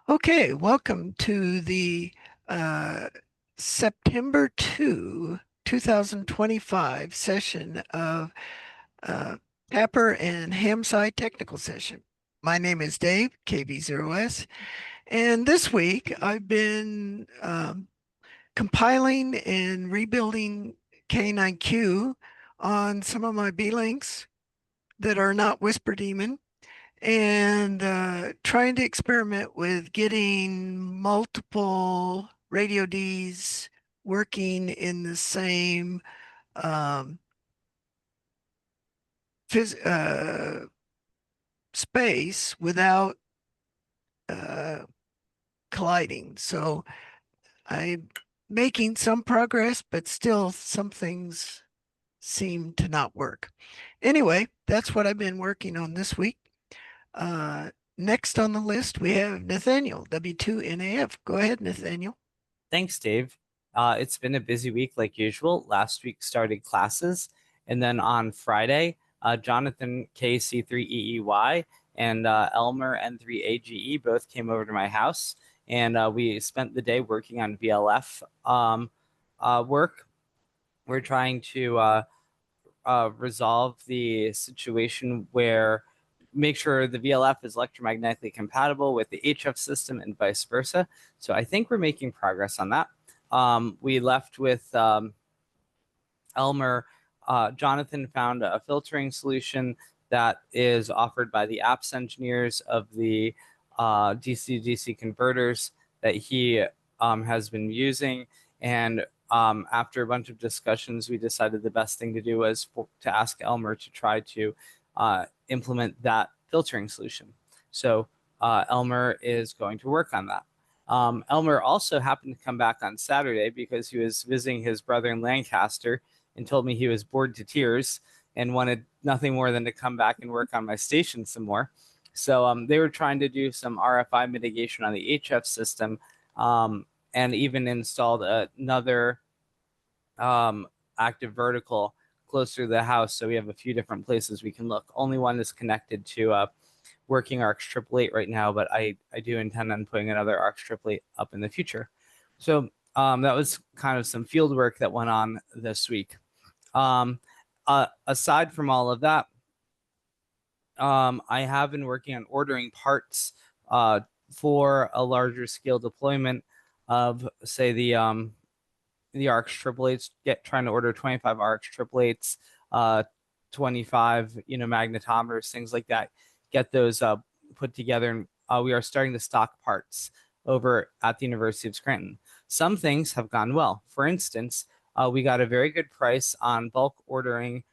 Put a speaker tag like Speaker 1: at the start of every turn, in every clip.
Speaker 1: Okay, welcome to the uh, September 2025 session of uh, TAPR and HamSCI technical session. My name is Dave, KB0S, and this week I've been compiling and rebuilding K9Q on some of my B-links that are not Whisper Daemon and trying to experiment with getting multiple radio Ds working in the same um, phys space without uh, colliding. So I'm making some progress, but still some things seem to not work. Anyway, that's what I've been working on this week. Uh, Next on the list, we have Nathaniel, W2NAF. Go ahead, Nathaniel.
Speaker 2: Thanks, Dave. It's been a busy week like usual. Last week started classes, and then on Friday, Jonathan KC3EEY and Elmer N3AGE both came over to my house, and we spent the day working on VLF work. We're trying to resolve the situation where make sure the VLF is electromagnetically compatible with the HF system and vice versa. So I think we're making progress on that. We left with Elmer. Jonathan found a filtering solution that is offered by the apps engineers of the DC-DC converters that he has been using. And after a bunch of discussions, we decided the best thing to do was to ask Elmer to try to implement that filtering solution. So Elmer is going to work on that. Elmer also happened to come back on Saturday because he was visiting his brother in Lancaster and told me he was bored to tears and wanted nothing more than to come back and work on my station some more. So they were trying to do some RFI mitigation on the HF system and even installed another active vertical closer to the house. So we have a few different places we can look. Only one is connected to working ARC 888 right now, but I do intend on putting another ARC 888 up in the future. So that was kind of some field work that went on this week. Aside from all of that, I have been working on ordering parts for a larger scale deployment of, say, the ARC 888s, trying to order 25 ARC 888s, 25 magnetometers, things like that, get those put together, and we are starting to stock parts over at the University of Scranton. Some things have gone well. For instance, we got a very good price on bulk ordering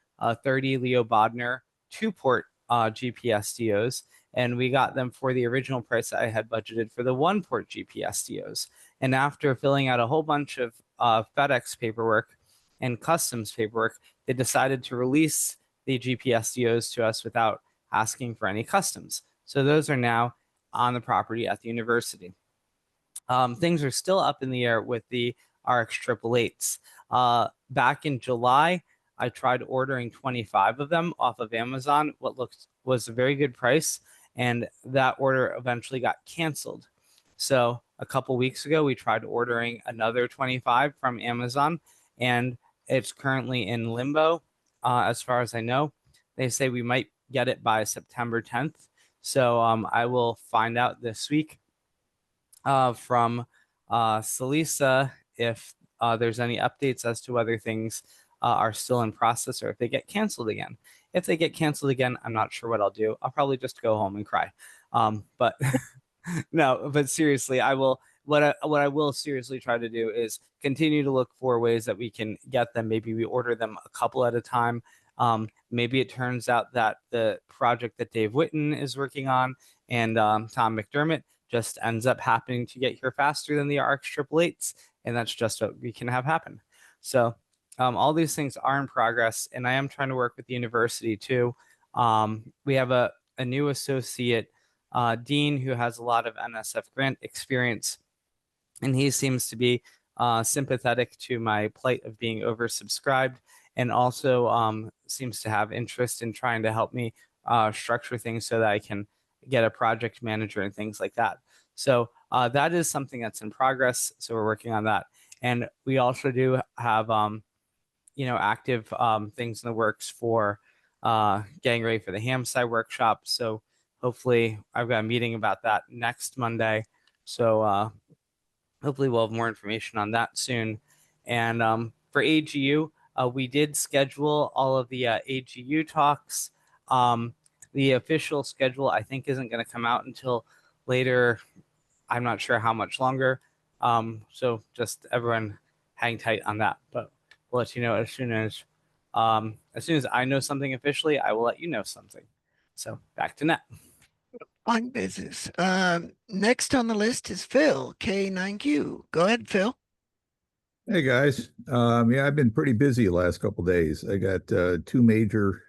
Speaker 2: 30 Leo Bodner 2-port GPSDOs, and we got them for the original price I had budgeted for the 1-port GPSDOs. And after filling out a whole bunch of FedEx paperwork and customs paperwork, they decided to release the GPSDOs to us without asking for any customs. So those are now on the property at the university. Things are still up in the air with the RX 888s. Back in July, I tried ordering 25 of them off of Amazon, what was a very good price, and that order eventually got canceled. So a couple weeks ago, we tried ordering another 25 from Amazon, and it's currently in limbo, as far as I know. They say we might get it by September 10th. So I will find out this week from Salisa if there's any updates as to whether things are still in process or if they get canceled again. If they get canceled again, I'm not sure what I'll do. I'll probably just go home and cry. But no, but seriously, I will. What I will seriously try to do is continue to look for ways that we can get them. Maybe we order them a couple at a time. Maybe it turns out that the project that Dave Witten is working on and Tom McDermott just ends up happening to get here faster than the RX 888s, and that's just what we can have happen. So all these things are in progress, and I am trying to work with the university too. We have a new associate dean who has a lot of NSF grant experience, and he seems to be sympathetic to my plight of being oversubscribed, and also seems to have interest in trying to help me structure things so that I can get a project manager and things like that. So That is something that's in progress, so we're working on that. And we also do have active things in the works for getting ready for the HamSCI workshop. So hopefully, I've got a meeting about that next Monday. So hopefully, we'll have more information on that soon. And for AGU, we did schedule all of the AGU talks. The official schedule, I think, isn't going to come out until later. I'm not sure how much longer. So just everyone hang tight on that. But we'll let you know as soon as I know something officially, I will let you know something. So back to net.
Speaker 1: Fine business. Next on the list is Phil, K9Q. Go ahead, Phil.
Speaker 3: Hey guys, yeah, I've been pretty busy the last couple days. I got two major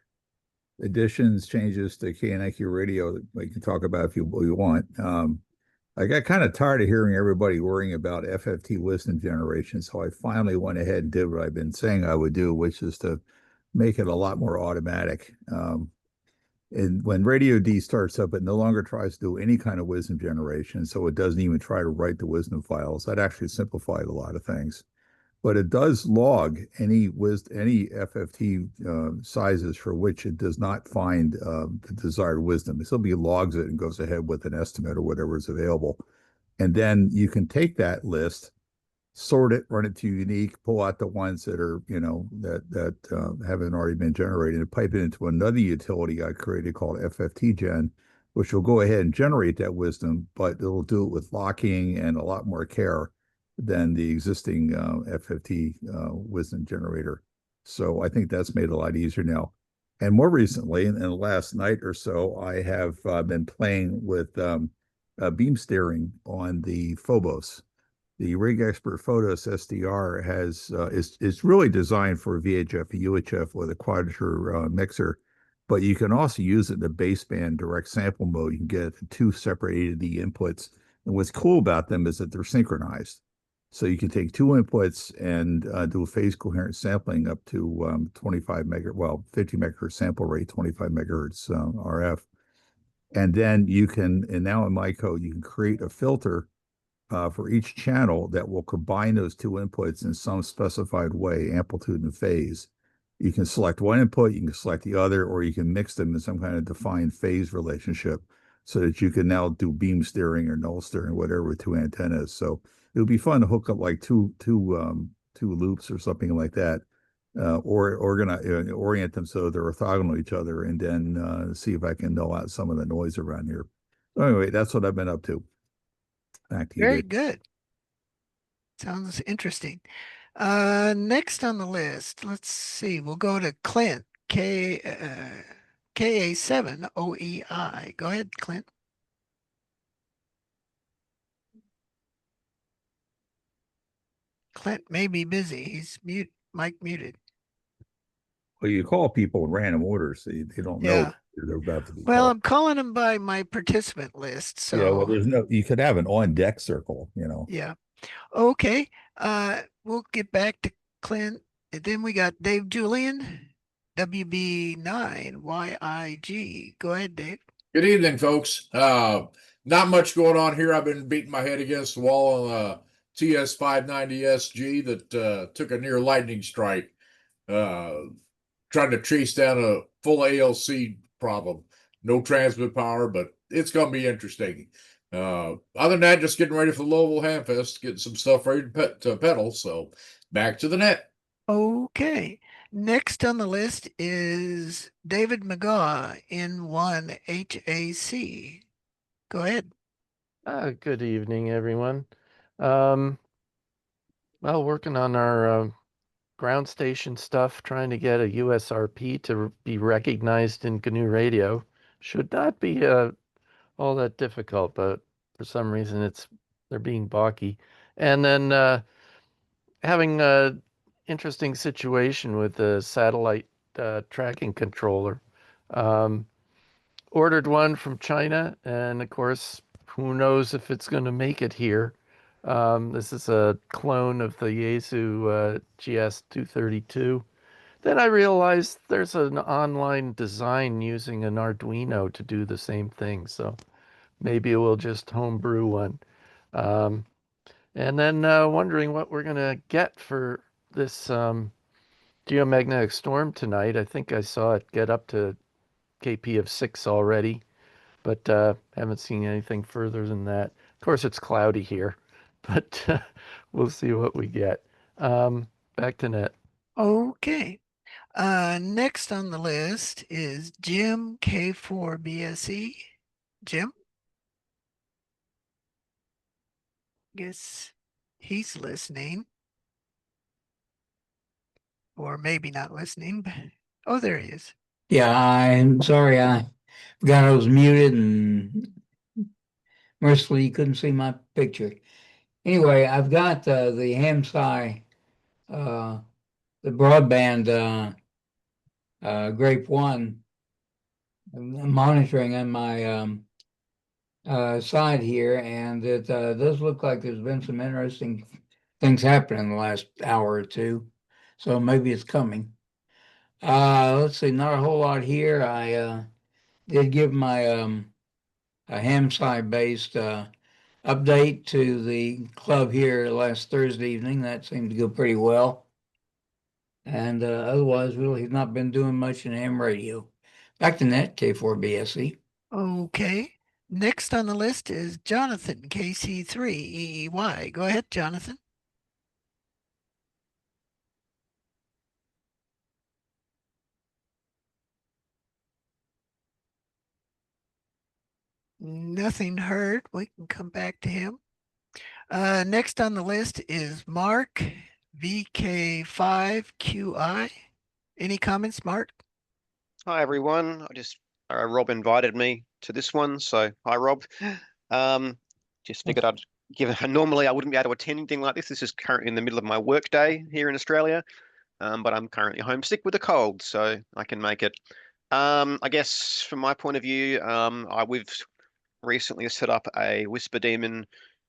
Speaker 3: additions, changes to KNIQ radio that we can talk about if you want. I got kind of tired of hearing everybody worrying about FFT wisdom generation, so I finally went ahead and did what I've been saying I would do, which is to make it a lot more automatic. And when Radio D starts up, it no longer tries to do any kind of wisdom generation, so it doesn't even try to write the wisdom files. That actually simplified a lot of things, but it does log any FFT sizes for which it does not find the desired wisdom. It still logs it and goes ahead with an estimate or whatever is available. And then you can take that list, sort it, run it to unique, pull out the ones that are, that haven't already been generated, and pipe it into another utility I created called FFT Gen, which will go ahead and generate that wisdom, but it'll do it with locking and a lot more care than the existing FFT wisdom generator. So I think that's made it a lot easier now. And more recently, in the last night or so, I have been playing with beam steering on the Phobos. The Rig Expert Photos SDR is really designed for VHF, UHF with a quadrature mixer, but you can also use it in the baseband direct sample mode. You can get two separate A to D inputs. And what's cool about them is that they're synchronized. So you can take two inputs and do a phase coherent sampling up to 50 megahertz sample rate, 25 megahertz RF. And then and now in my code, you can create a filter for each channel that will combine those two inputs in some specified way, amplitude and phase. You can select one input, you can select the other, or you can mix them in some kind of defined phase relationship so that you can now do beam steering or null steering, whatever, with two antennas. So it would be fun to hook up like two loops or something like that, or orient them so they're orthogonal to each other, and then see if I can null out some of the noise around here. So anyway, that's what I've been up to. Back to you,
Speaker 1: Very
Speaker 3: Dave.
Speaker 1: good. Sounds interesting. Next on the list, let's see. We'll go to Clint, KA7OEI. Go ahead, Clint. Clint may be busy. He's mic muted.
Speaker 3: Well, you call people in random order, so they don't know
Speaker 1: Yeah.
Speaker 3: they're about to be
Speaker 1: Well,
Speaker 3: called.
Speaker 1: I'm calling him by my participant list.
Speaker 3: Yeah, well,
Speaker 1: So,
Speaker 3: you could have an on deck circle.
Speaker 1: yeah. Okay. We'll get back to Clint. And then we got Dave Julian, WB9YIG. Go ahead, Dave.
Speaker 4: Good evening, folks. Not much going on here. I've been beating my head against the wall on a TS590SG that took a near lightning strike, trying to chase down a full ALC problem. No transmit power, but it's going to be interesting. Other than that, just getting ready for the Louisville Hamfest, getting some stuff ready to pedal. So back to the net.
Speaker 1: Okay. Next on the list is David McGaw in one HAC. Go ahead.
Speaker 5: Good evening, everyone. Um, well, working on our ground station stuff, trying to get a USRP to be recognized in GNU Radio. Should not be all that difficult, but for some reason they're being balky. And then having a interesting situation with the satellite tracking controller. Um, Ordered one from China, and of course, who knows if it's going to make it here. This is a clone of the Yaesu GS232. Then I realized there's an online design using an Arduino to do the same thing, so maybe we'll just homebrew one. And then wondering what we're going to get for this geomagnetic storm tonight. I think I saw it get up to KP of 6 already, but haven't seen anything further than that. Of course, it's cloudy here, but we'll see what we get. Back to net.
Speaker 1: Okay. Next on the list is Jim K4BSE. Jim? Guess he's listening. Or maybe not listening. Oh, there he is.
Speaker 6: Yeah, I'm sorry. I forgot I was muted and mercifully you couldn't see my picture. Anyway, I've got the HamSCI, the broadband Grape One monitoring on my side here, and it does look like there's been some interesting things happening in the last hour or two. So maybe it's coming. Let's see, not a whole lot here. I did give my a HamSci based update to the club here last Thursday evening. That seemed to go pretty well. And otherwise, really, he's not been doing much in ham radio. Back to net, K4BSE.
Speaker 1: Okay. Next on the list is Jonathan KC3EEY. Go ahead, Jonathan. Nothing heard. We can come back to him. Next on the list is Mark VK5QI. Any comments, Mark?
Speaker 7: Hi everyone. Rob invited me to this one, so hi Rob. Just figured I'd normally I wouldn't be able to attend anything like this. This is currently in the middle of my work day here in Australia, but I'm currently homesick with a cold, so I can make it. I guess from my point of view, we've recently set up a Whisper Demon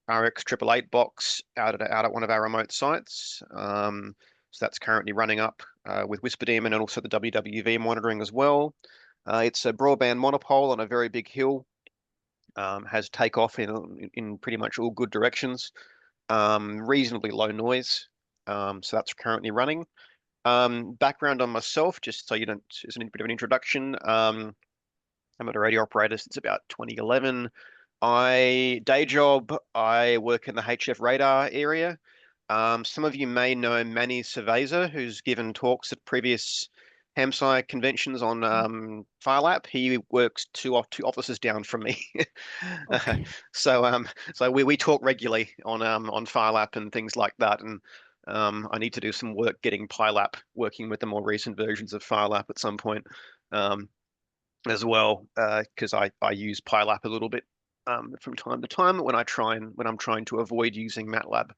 Speaker 7: RX 888 box out at one of our remote sites. So that's currently running up with Whisper Demon and also the WWV monitoring as well. It's a broadband monopole on a very big hill. Has takeoff in pretty much all good directions. Reasonably low noise. So that's currently running. Background on myself, just so you don't, as a bit of an introduction. I'm at a radio operator since about 2011. Day job, I work in the HF radar area. Some of you may know Manny Cerveza, who's given talks at previous HamSCI conventions on FireLap. He works two offices down from me.
Speaker 1: Okay.
Speaker 7: So we talk regularly on FireLap and things like that. And I need to do some work getting PyLap working with the more recent versions of FireLap at some point. As well, because I use PyLap a little bit from time to time when I'm trying to avoid using MATLAB.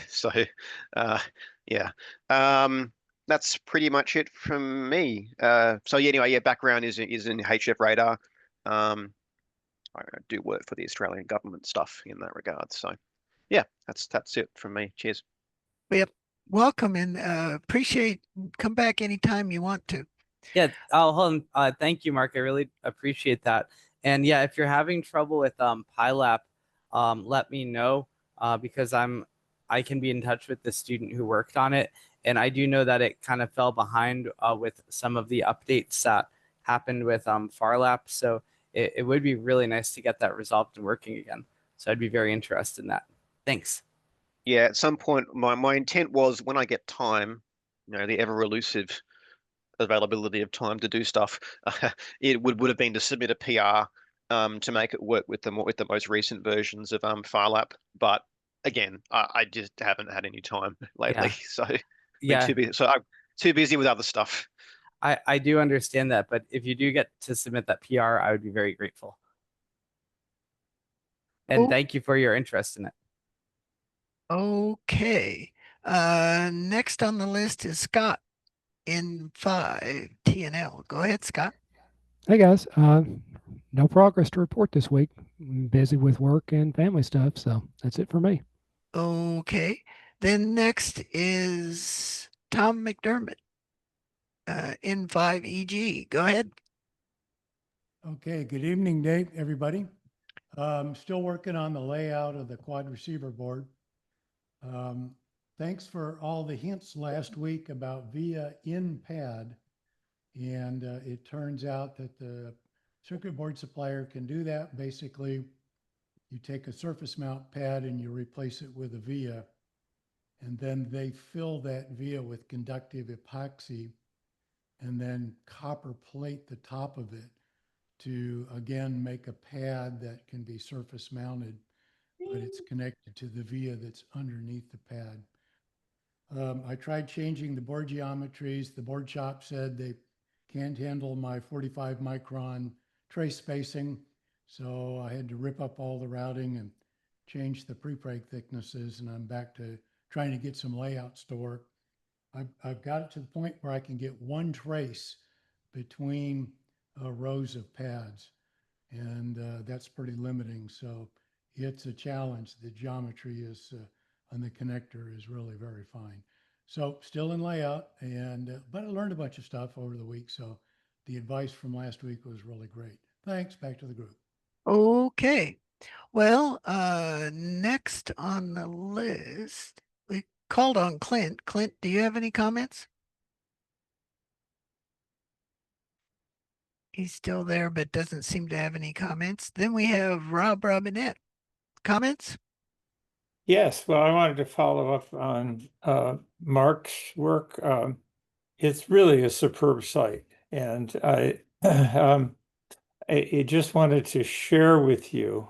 Speaker 7: So yeah, that's pretty much it from me. So yeah, anyway, yeah, background is in HF radar. I do work for the Australian government stuff in that regard. So yeah, that's it from me. Cheers.
Speaker 1: Yep. Welcome and appreciate. Come back anytime you want to.
Speaker 2: Yeah, hold on. Thank you, Mark. I really appreciate that. And yeah, if you're having trouble with PyLap, let me know because I can be in touch with the student who worked on it. And I do know that it kind of fell behind with some of the updates that happened with FarLap. So it would be really nice to get that resolved and working again. So I'd be very interested in that. Thanks.
Speaker 7: Yeah, at some point, my intent was when I get time, the ever elusive availability of time to do stuff, it would have been to submit a PR to make it work with the most recent versions of FireLap. But again, I just haven't had any time lately, so
Speaker 2: Yeah.
Speaker 7: too busy. So I'm too busy with other stuff.
Speaker 2: I do understand that, but if you do get to submit that PR, I would be very grateful. And thank you for your interest in it.
Speaker 1: Okay. Next on the list is Scott in 5 TNL. Go ahead, Scott.
Speaker 8: Hey guys, no progress to report this week. I'm busy with work and family stuff, so that's it for me.
Speaker 1: Okay. Then next is Tom McDermott, N5EG. Go ahead.
Speaker 9: Okay, good evening, Dave, everybody. Still working on the layout of the quad receiver board. Thanks for all the hints last week about via in pad. And it turns out that the circuit board supplier can do that. Basically, you take a surface mount pad and you replace it with a via, and then they fill that via with conductive epoxy and then copper plate the top of it to again make a pad that can be surface mounted, but it's connected to the via that's underneath the pad. I tried changing the board geometries. The board shop said they can't handle my 45 micron trace spacing. So I had to rip up all the routing and change the pre-preg thicknesses, and I'm back to trying to get some layouts to work. I've got it to the point where I can get one trace between rows of pads, and that's pretty limiting. So it's a challenge. The geometry is on the connector is really very fine. So still in layout, and but I learned a bunch of stuff over the week. So the advice from last week was really great. Thanks. Back to the group.
Speaker 1: Okay. Well, next on the list, we called on Clint. Clint, do you have any comments? He's still there, but doesn't seem to have any comments. Then we have Rob Robinette. Comments?
Speaker 10: Yes, well, I wanted to follow up on Mark's work. It's really a superb site, and I just wanted to share with you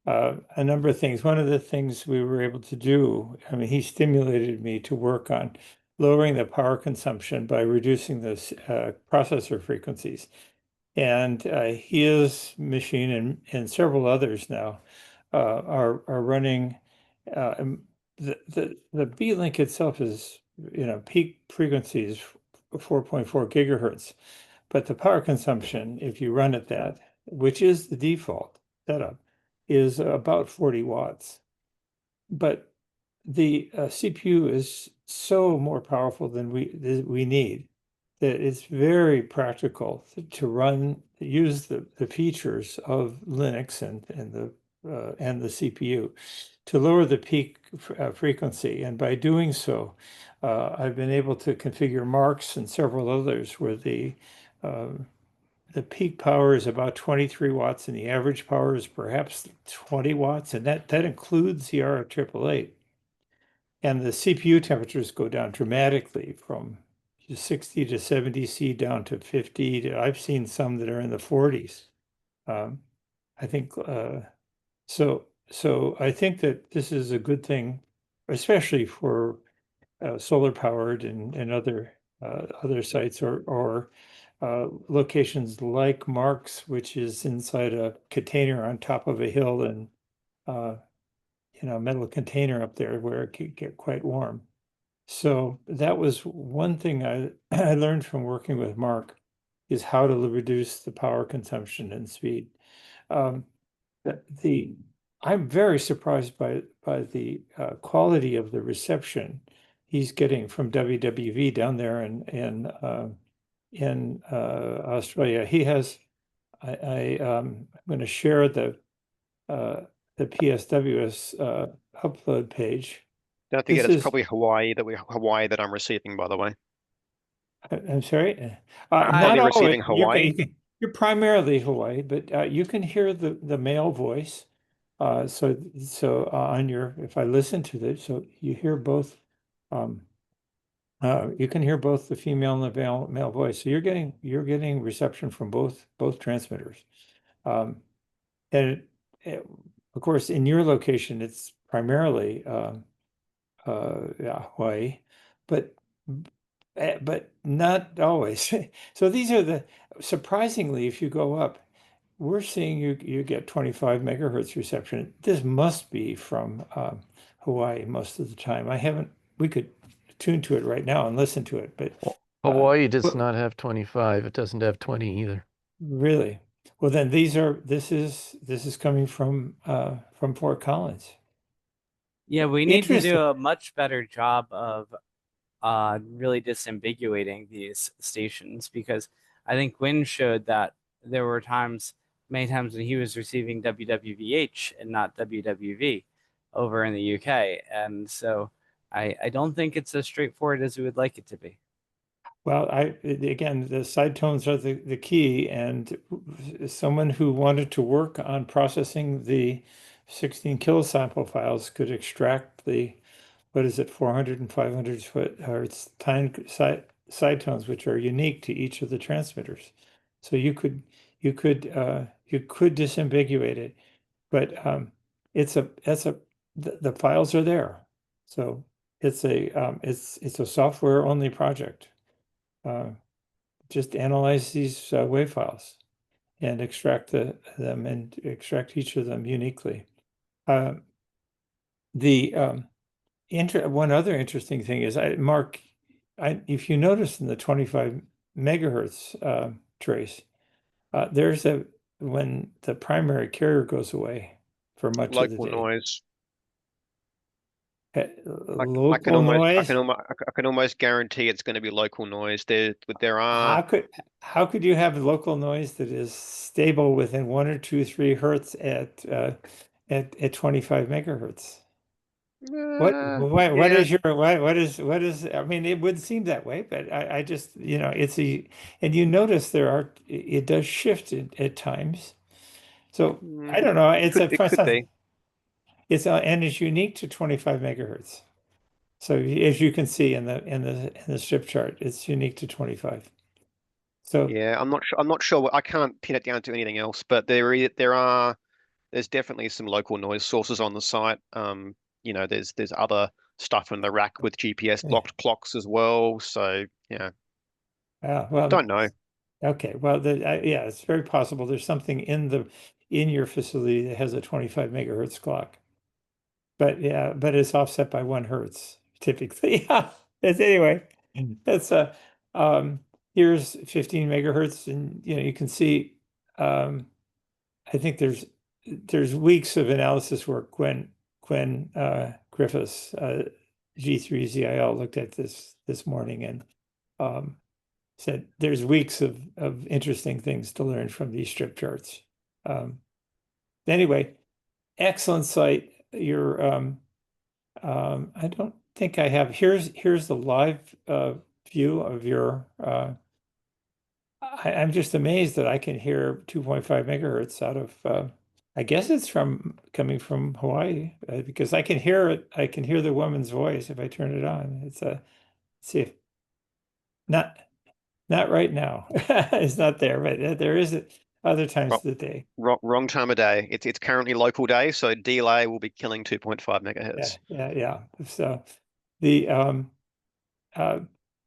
Speaker 10: a number of things. One of the things we were able to do, I mean, he stimulated me to work on lowering the power consumption by reducing the processor frequencies. And his machine and several others now are running. The B-Link itself is, peak frequency is 4.4 gigahertz, but the power consumption, if you run at that, which is the default setup, is about 40 watts. But the CPU is so more powerful than we need, that it's very practical to use the features of Linux and the CPU to lower the peak frequency. And by doing so, I've been able to configure Marks and several others where the peak power is about 23 watts and the average power is perhaps 20 watts, and that includes the R888. And the CPU temperatures go down dramatically from 60 to 70 C down to 50 to, I've seen some that are in the 40s. I think so I think that this is a good thing, especially for solar powered and other sites or locations like Mark's, which is inside a container on top of a hill and metal container up there where it could get quite warm. So that was one thing I learned from working with Mark, is how to reduce the power consumption and speed. I'm very surprised by the quality of the reception he's getting from WWV down there in Australia. He has. I'm going to share the PSWS upload page.
Speaker 7: Don't forget, it's probably Hawaii that I'm receiving, by the way.
Speaker 10: I'm sorry.
Speaker 7: I'm
Speaker 10: Not
Speaker 7: probably
Speaker 10: always.
Speaker 7: receiving Hawaii.
Speaker 10: You're primarily Hawaii, but you can hear the male voice. So on your, if I listen to this, so you hear both. You can hear both the female and the male voice. So you're getting reception from both transmitters. And of course, in your location, it's primarily Hawaii, but not always. So these are surprisingly, if you go up, we're seeing you get 25 megahertz reception. This must be from Hawaii most of the time. We could tune to it right now and listen to it, but
Speaker 5: Hawaii does not have 25. It doesn't have 20 either.
Speaker 10: Really? Well, then this is coming from Fort Collins.
Speaker 2: Yeah, we need to do a much better job of really disambiguating these stations, because I think Wynn showed that there were times many times when he was receiving WWVH and not WWV over in the UK. And so I don't think it's as straightforward as we would like it to be.
Speaker 10: Well, again, the side tones are the key, and someone who wanted to work on processing the 16 kilosample files could extract the, what is it, 400 and 500 hertz time side tones, which are unique to each of the transmitters. So you could disambiguate it, but the files are there. So it's a software only project. Just analyze these WAV files and extract them and extract each of them uniquely. One other interesting thing is, Mark, if you notice in the 25 megahertz trace, there's when the primary carrier goes away for much of the
Speaker 7: Local
Speaker 10: day.
Speaker 7: noise.
Speaker 10: Local noise.
Speaker 7: I can almost guarantee it's going to be local noise. There are.
Speaker 10: How could you have local noise that is stable within 1 or 2, 3 hertz at 25 megahertz? What
Speaker 7: Yeah.
Speaker 10: is I mean, it would seem that way, but I just, and you notice it does shift at times. So I don't know.
Speaker 7: It could be.
Speaker 10: And it's unique to 25 megahertz. So as you can see in the strip chart, it's unique to 25. So
Speaker 7: Yeah, I'm not sure. I can't pin it down to anything else, but there's definitely some local noise sources on the site. There's other stuff in the rack with GPS blocked clocks as well. So yeah,
Speaker 10: well,
Speaker 7: don't know.
Speaker 10: Okay, well, yeah, it's very possible there's something in your facility that has a 25 megahertz clock, but yeah, but it's offset by 1 hertz typically. Yeah, anyway, that's here's 15 megahertz, and you can see, I think there's weeks of analysis work. Gwen Griffiths, G3ZIL, looked at this morning and said there's weeks of interesting things to learn from these strip charts. Anyway, excellent site. I don't think I have, here's the live view of your, I'm just amazed that I can hear 2.5 megahertz out of, I guess it's coming from Hawaii, because I can hear it. I can hear the woman's voice if I turn it on. Let's see if, not right now. It's not there, but there is at other times of the day.
Speaker 7: Wrong time of day. It's currently local day, so delay will be killing 2.5 megahertz.
Speaker 10: Yeah. So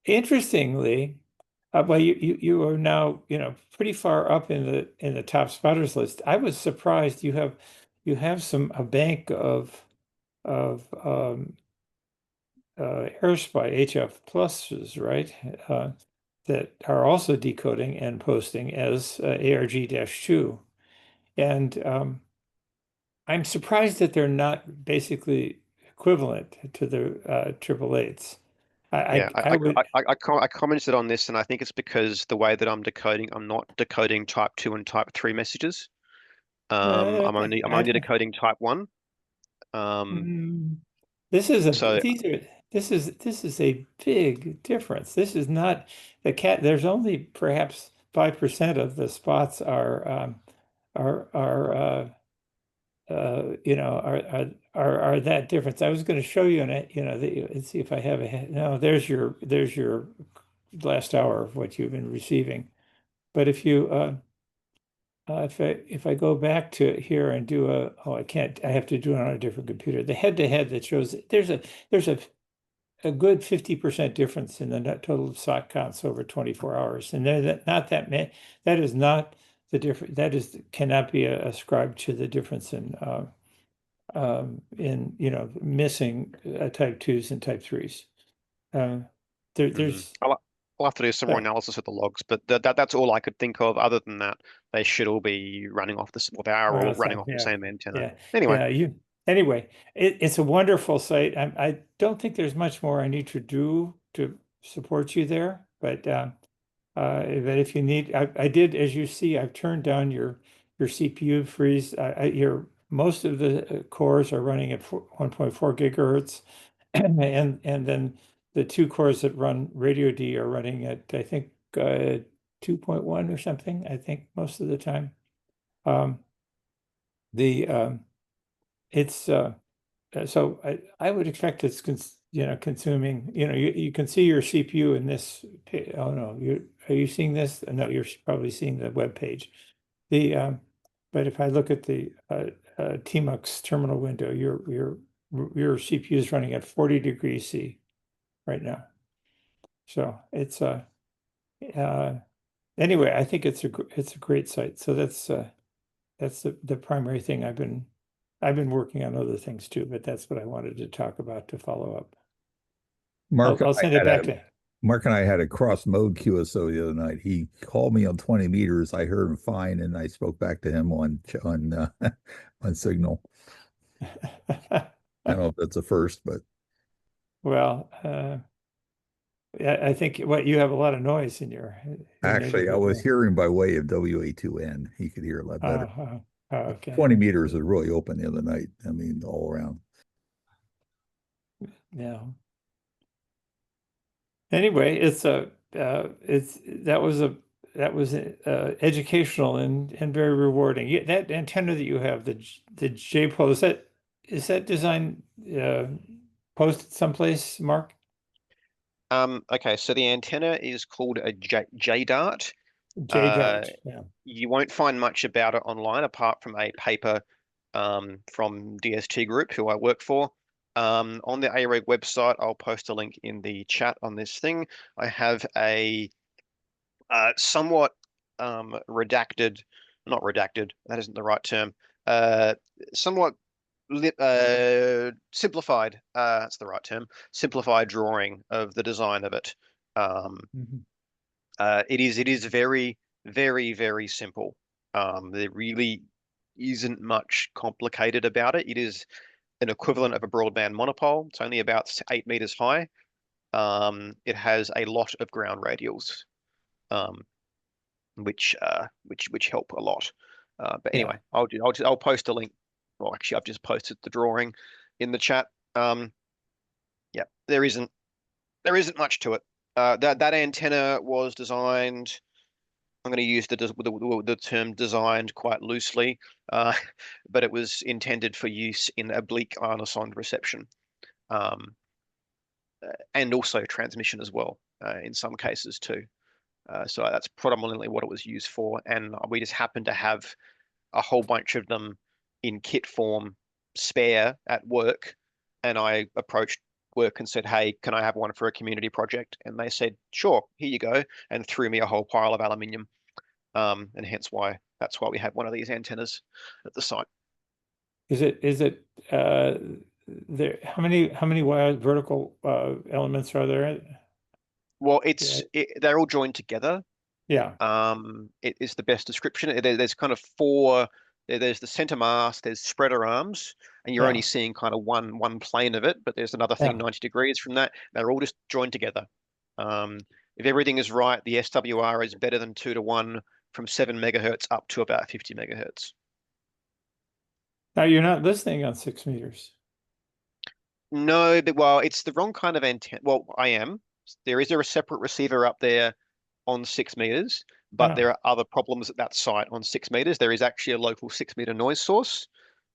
Speaker 10: interestingly, well, you are now pretty far up in the top spotters list. I was surprised you have a bank of AirSpy HF pluses, right? That are also decoding and posting as ARG-2. And I'm surprised that they're not basically equivalent to the 888s.
Speaker 7: I commented on this, and I think it's because the way that I'm not decoding type 2 and type 3 messages. I'm only decoding type 1.
Speaker 10: This is a big difference. This is not there's only perhaps 5% of the spots are that difference. I was going to show you let's see if I have no, there's your last hour of what you've been receiving. But if I go back to here and do I can't, I have to do it on a different computer. The head-to-head that shows there's a good 50% difference in the net total SOC counts over 24 hours. And not that many, that is not the difference, cannot be ascribed to the difference in missing type 2s and type 3s. There's
Speaker 7: I'll have to do some more analysis of the logs, but that's all I could think of. Other than that, they should all be running off they are all running off the same antenna.
Speaker 10: Anyway, it's a wonderful site. I don't think there's much more I need to do to support you there, but if you need, I did, as you see, I've turned down your your CPU freeze. Your most of the cores are running at 1.4 gigahertz, and then the two cores that run Radio D are running at, I think, 2.1 or something. I think most of the time. It's so I would expect it's consuming. You can see your CPU in this. Oh no, are you seeing this? No, you're probably seeing the web page. But if I look at the TMUX terminal window, your CPU is running at 40 degrees C right now. So it's anyway, I think it's a great site. So that's the primary thing I've been working on other things too, but that's what I wanted to talk about to follow up. I'll send it back to.
Speaker 3: Mark and I had a cross mode QSO the other night. He called me on 20 meters. I heard him fine, and I spoke back to him on on Signal. I don't know if that's a first, but
Speaker 10: well, I think you have a lot of noise in your
Speaker 3: actually, I was hearing by way of WA2N. He could hear a lot better.
Speaker 10: Okay.
Speaker 3: 20 meters was really open the other night. I mean, all around.
Speaker 10: Yeah. Anyway, that was educational and very rewarding. That antenna that you have, the J-pole, is that design posted someplace, Mark?
Speaker 7: Okay, so the antenna is called a J-Dart.
Speaker 10: J-Dart, yeah.
Speaker 7: You won't find much about it online apart from a paper from DST Group, who I work for. On the AREG website, I'll post a link in the chat on this thing. I have a somewhat redacted, not redacted, that isn't the right term, somewhat simplified, that's the right term, simplified drawing of the design of it. It is very, very, very simple. There really isn't much complicated about it. It is an equivalent of a broadband monopole. It's only about 8 meters high. It has a lot of ground radials, which help a lot. But anyway, yeah. I'll post a link. Well, actually, I've just posted the drawing in the chat. Yeah, there isn't much to it. That antenna was designed. I'm going to use the term designed quite loosely, but it was intended for use in oblique ionosonde reception, and also transmission as well, in some cases too. So that's predominantly what it was used for, and we just happened to have a whole bunch of them in kit form spare at work, and I approached work and said, hey, can I have one for a community project? And they said, sure, here you go, and threw me a whole pile of aluminium. And hence that's why we have one of these antennas at the site.
Speaker 10: Is it there? How many wire vertical elements are there?
Speaker 7: Well, they're all joined together.
Speaker 10: Yeah.
Speaker 7: It is the best description. There's kind of four. There's the center mast. There's spreader arms, and you're only seeing kind of one plane of it. But there's another thing 90 degrees from that. They're all just joined together. If everything is right, the SWR is better than 2-to-1 from 7 megahertz up to about 50 megahertz.
Speaker 10: Now you're not listening on 6 meters.
Speaker 7: No, well, it's the wrong kind of antenna. Well, I am. There is a separate receiver up there on 6 meters, but there are other problems at that site on 6 meters. There is actually a local 6-meter noise source.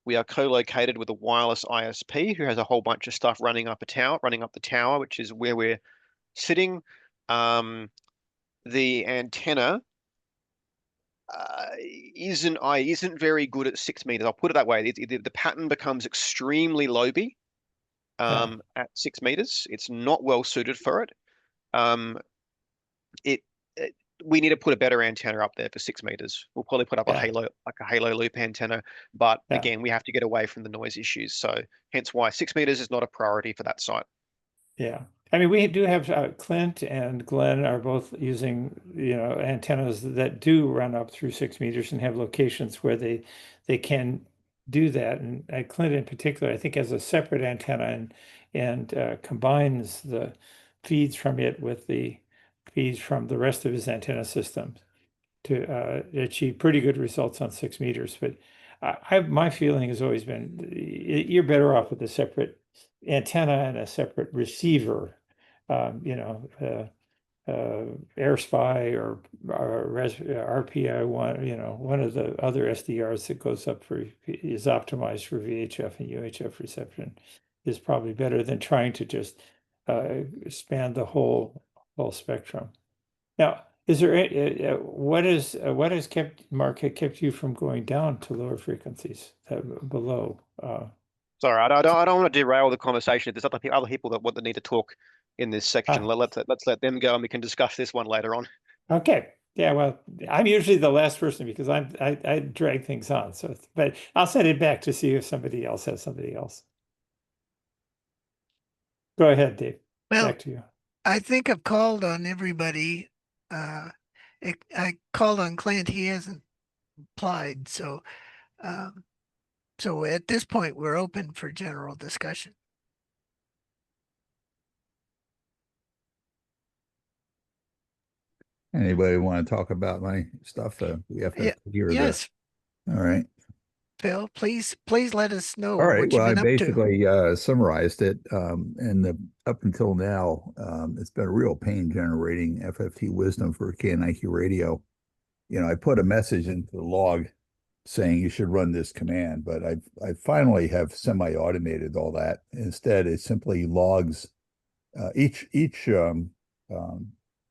Speaker 7: We are co-located with a wireless ISP who has a whole bunch of stuff running up the tower, which is where we're sitting. The antenna isn't very good at 6 meters. I'll put it that way. The pattern becomes extremely loby at 6 meters. It's not well suited for it. We need to put a better antenna up there for 6 meters. We'll probably put up a halo loop antenna, but again, we have to get away from the noise issues. So hence why 6 meters is not a priority for that site.
Speaker 10: Yeah. I mean, we do have Clint and Glenn are both using, antennas that do run up through 6 meters and have locations where they can do that. And Clint in particular, I think, has a separate antenna and combines the feeds from it with the feeds from the rest of his antenna systems. to achieve pretty good results on 6 meters. But my feeling has always been you're better off with a separate antenna and a separate receiver. AirSpy or RPI one, one of the other SDRs that goes up for is optimized for VHF and UHF reception is probably better than trying to just span the whole spectrum. Now, is there what has kept kept you from going down to lower frequencies below?
Speaker 7: Sorry, I don't want to derail the conversation. If there's other people that need to talk in this section, let's let them go, and we can discuss this one later on.
Speaker 10: Okay. Yeah, well, I'm usually the last person because I drag things on. So, but I'll send it back to see if somebody else has somebody else. Go ahead, Dave.
Speaker 1: Well,
Speaker 10: back to you.
Speaker 1: I think I've called on everybody. I called on Clint. He hasn't replied. So at this point, we're open for general discussion.
Speaker 3: Anybody want to talk about my stuff? We have to hear
Speaker 1: yes.
Speaker 3: All right.
Speaker 1: Phil, please let us know
Speaker 3: All right.
Speaker 1: what
Speaker 3: Well,
Speaker 1: you've
Speaker 3: I
Speaker 1: been up to.
Speaker 3: basically summarized it. And up until now, it's been a real pain generating FFT wisdom for KNIQ radio. I put a message into the log saying you should run this command, but I finally have semi-automated all that. Instead, it simply logs each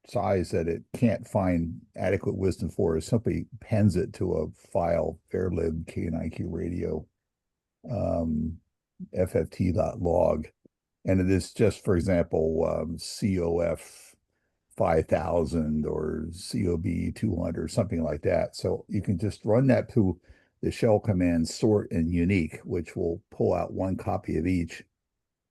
Speaker 3: size that it can't find adequate wisdom for, it simply pens it to a file, fairlib KNIQ radio fft.log. And it is just, for example, COF 5000 or COB 200 or something like that. So you can just run that through the shell command sort and unique, which will pull out one copy of each.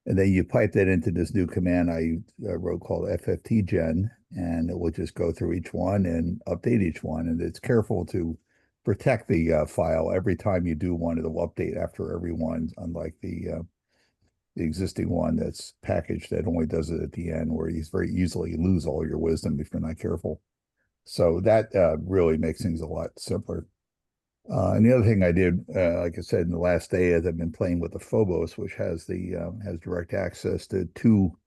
Speaker 3: And then you pipe that into this new command I wrote called FFTgen, and it will just go through each one and update each one. And it's careful to protect the file. Every time you do one, it'll update after every one, unlike the existing one that's packaged that only does it at the end, where you very easily lose all your wisdom if you're not careful. So that really makes things a lot simpler. And the other thing I did, like I said, in the last day, is I've been playing with the Phobos, which has has direct access to two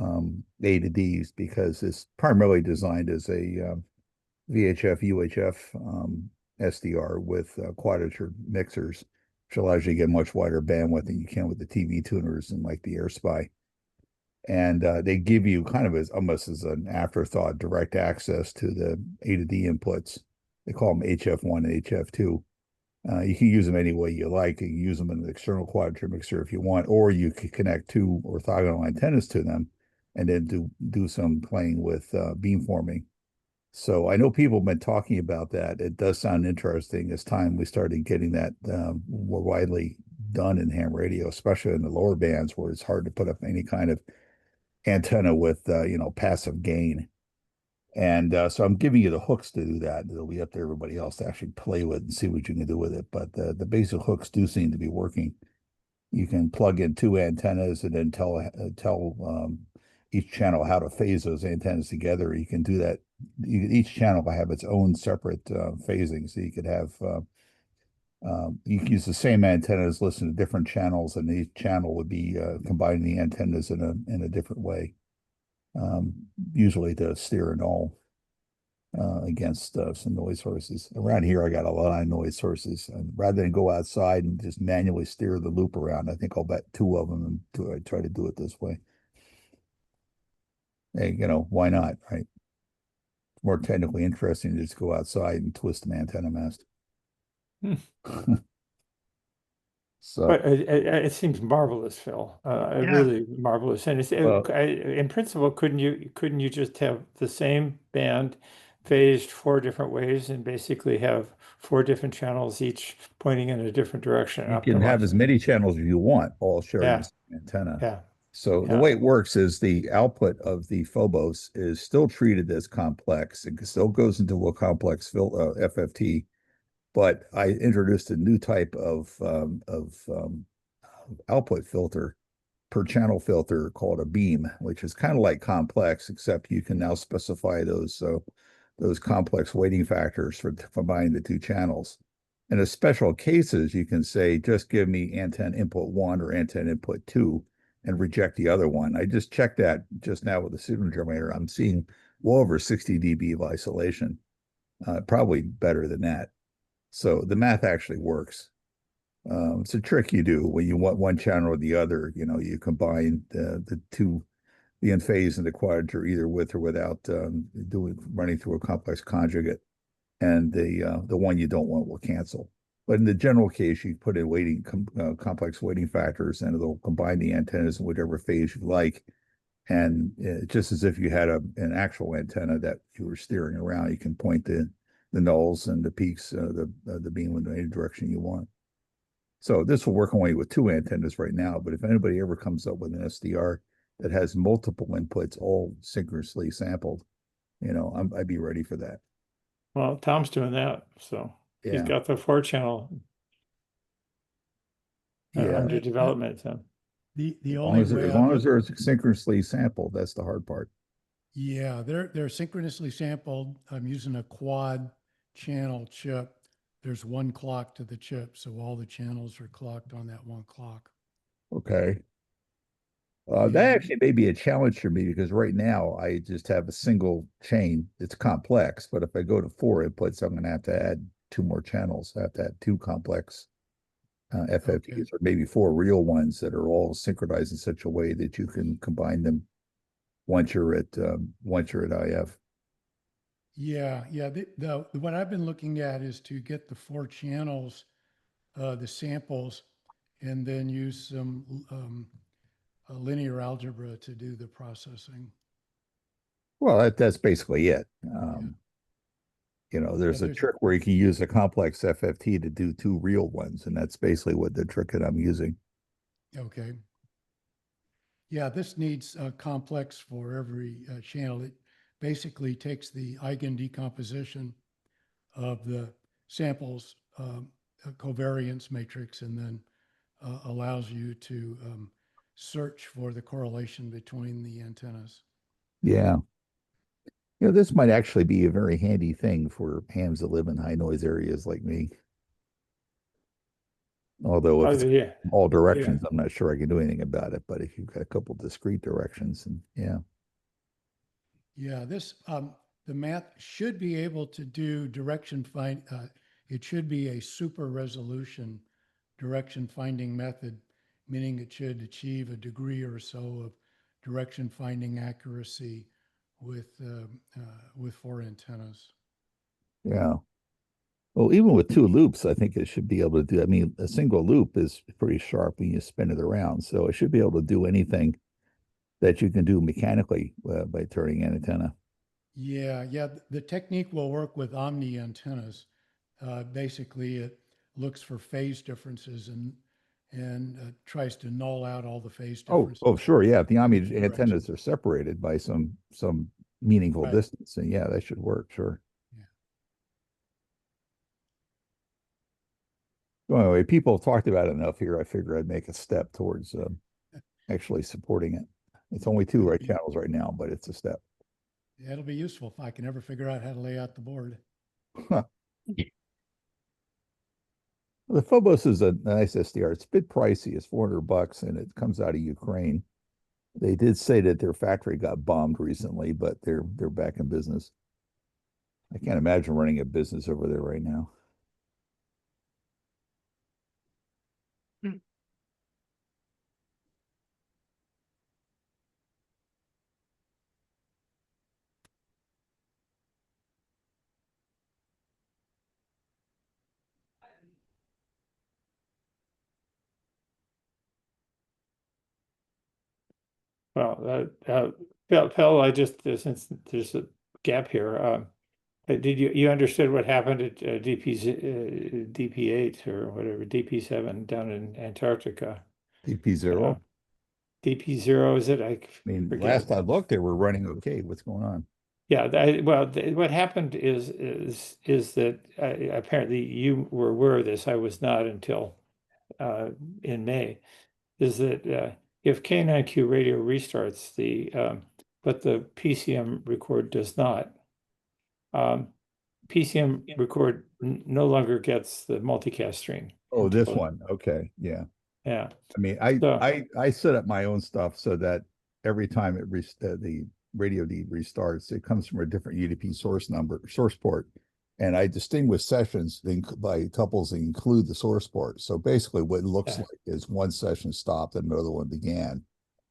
Speaker 3: A to Ds, because it's primarily designed as a VHF UHF SDR with quadrature mixers, which allows you to get much wider bandwidth than you can with the TV tuners and like the AirSpy. And they give you kind of as almost as an afterthought direct access to the A to D inputs. They call them HF1 and HF2. You can use them any way you like. You can use them in an external quadrature mixer if you want, or you can connect two orthogonal antennas to them and then do some playing with beamforming. So I know people have been talking about that. It does sound interesting. It's time we started getting that more widely done in ham radio, especially in the lower bands where it's hard to put up any kind of antenna with passive gain. And so I'm giving you the hooks to do that. It'll be up to everybody else to actually play with and see what you can do with it. But the basic hooks do seem to be working. You can plug in two antennas and then tell each channel how to phase those antennas together. You can do that. Each channel will have its own separate phasing. So you could have you can use the same antennas, listen to different channels, and each channel would be combining the antennas in a different way. Usually to steer and all against some noise sources. Around here, I got a lot of noise sources. And rather than go outside and just manually steer the loop around, I think I'll bet two of them and try to do it this way. Hey, why not, right? More technically interesting to just go outside and twist an antenna mast. So,
Speaker 10: but it seems marvelous, Phil. Really marvelous. And in principle, couldn't you just have the same band phased 4 different ways and basically have 4 different channels, each pointing in a different direction?
Speaker 3: You can have as many channels as you want, all sharing the same antenna.
Speaker 10: Yeah.
Speaker 3: So the way it works is the output of the Phobos is still treated as complex. It still goes into a complex FFT. But I introduced a new type of output filter per channel filter called a beam, which is kind of like complex, except you can now specify those those complex weighting factors for combining the two channels. And in special cases, you can say, just give me antenna input 1 or antenna input 2 and reject the other one. I just checked that just now with the pseudo germinator. I'm seeing well over 60 dB of isolation, probably better than that. So the math actually works. It's a trick you do when you want one channel or the other. You combine the two, the in phase and the quadrature, either with or without running through a complex conjugate, and the one you don't want will cancel. But in the general case, you put in complex weighting factors, and it'll combine the antennas in whatever phase you like. And just as if you had an actual antenna that you were steering around, you can point the nulls and the peaks, the beam in any direction you want. So this will work only with 2 antennas right now, but if anybody ever comes up with an SDR that has multiple inputs all synchronously sampled, I'd be ready for that.
Speaker 10: Well, Tom's doing that, so he's
Speaker 3: Yeah.
Speaker 10: got the 4-channel
Speaker 3: Yeah.
Speaker 10: under development.
Speaker 9: The
Speaker 3: As
Speaker 9: only way
Speaker 3: long as they're synchronously sampled, that's the hard part.
Speaker 9: Yeah, they're synchronously sampled. I'm using a quad channel chip. There's one clock to the chip, so all the channels are clocked on that one clock.
Speaker 3: Okay.
Speaker 9: Yeah.
Speaker 3: That actually may be a challenge for me because right now I just have a single chain. It's complex, but if I go to 4 inputs, I'm going to have to add 2 more channels. I have to add 2 complex FFTs, or maybe 4 real ones that are all synchronized in such a way that you can combine them once you're at IF.
Speaker 9: Yeah. The what I've been looking at is to get the 4 channels, the samples, and then use some linear algebra to do the processing.
Speaker 3: Well, that's basically it. There's a trick where you can use a complex FFT to do 2 real ones, and that's basically what the trick that I'm using.
Speaker 9: Okay. Yeah, this needs complex for every channel. It basically takes the eigen decomposition of the samples covariance matrix and then allows you to search for the correlation between the antennas.
Speaker 3: Yeah. This might actually be a very handy thing for hams that live in high noise areas like me. Although if it's all directions, I'm not sure I can do anything about it. But if you've got a couple discrete directions, and
Speaker 9: Yeah, this the math should be able to do it should be a super resolution direction finding method, meaning it should achieve a degree or so of direction finding accuracy with 4 antennas.
Speaker 3: yeah. Well, even with 2 loops, I think it should be able to do. I mean, a single loop is pretty sharp when you spin it around, so it should be able to do anything that you can do mechanically by turning an antenna.
Speaker 9: Yeah. The technique will work with omni antennas. Basically, it looks for phase differences and tries to null out all the phase differences.
Speaker 3: Oh, sure, yeah. If the omni antennas are separated by some meaningful distance, then yeah, that should work. Sure. Well, anyway, people have talked about it enough here. I figure I'd make a step towards actually supporting it. It's only 2 right channels right now, but it's a step.
Speaker 9: Yeah, it'll be useful if I can ever figure out how to lay out the board.
Speaker 3: The Phobos is a nice SDR. It's a bit pricey. It's $400, and it comes out of Ukraine. They did say that their factory got bombed recently, but they're back in business. I can't imagine running a business over there right now.
Speaker 10: Well, Phil, I just since there's a gap here, did you understood what happened at DP8 or whatever, DP7 down in Antarctica?
Speaker 3: DP0?
Speaker 10: DP0, is it? I
Speaker 3: mean,
Speaker 10: forget.
Speaker 3: last I looked, they were running okay. What's going on?
Speaker 10: Yeah, what happened is that apparently you were aware of this. I was not until in May. Is that if K9Q radio restarts but the PCM record does not, PCM record no longer gets the multicast stream.
Speaker 3: Oh, this
Speaker 10: until-
Speaker 3: one. Okay. Yeah.
Speaker 10: Yeah.
Speaker 3: I mean,
Speaker 10: So-
Speaker 3: I set up my own stuff so that every time the radio D restarts, it comes from a different UDP source port. And I distinguish sessions by tuples that include the source port. So basically what it looks
Speaker 10: Yeah.
Speaker 3: like is one session stopped and another one began.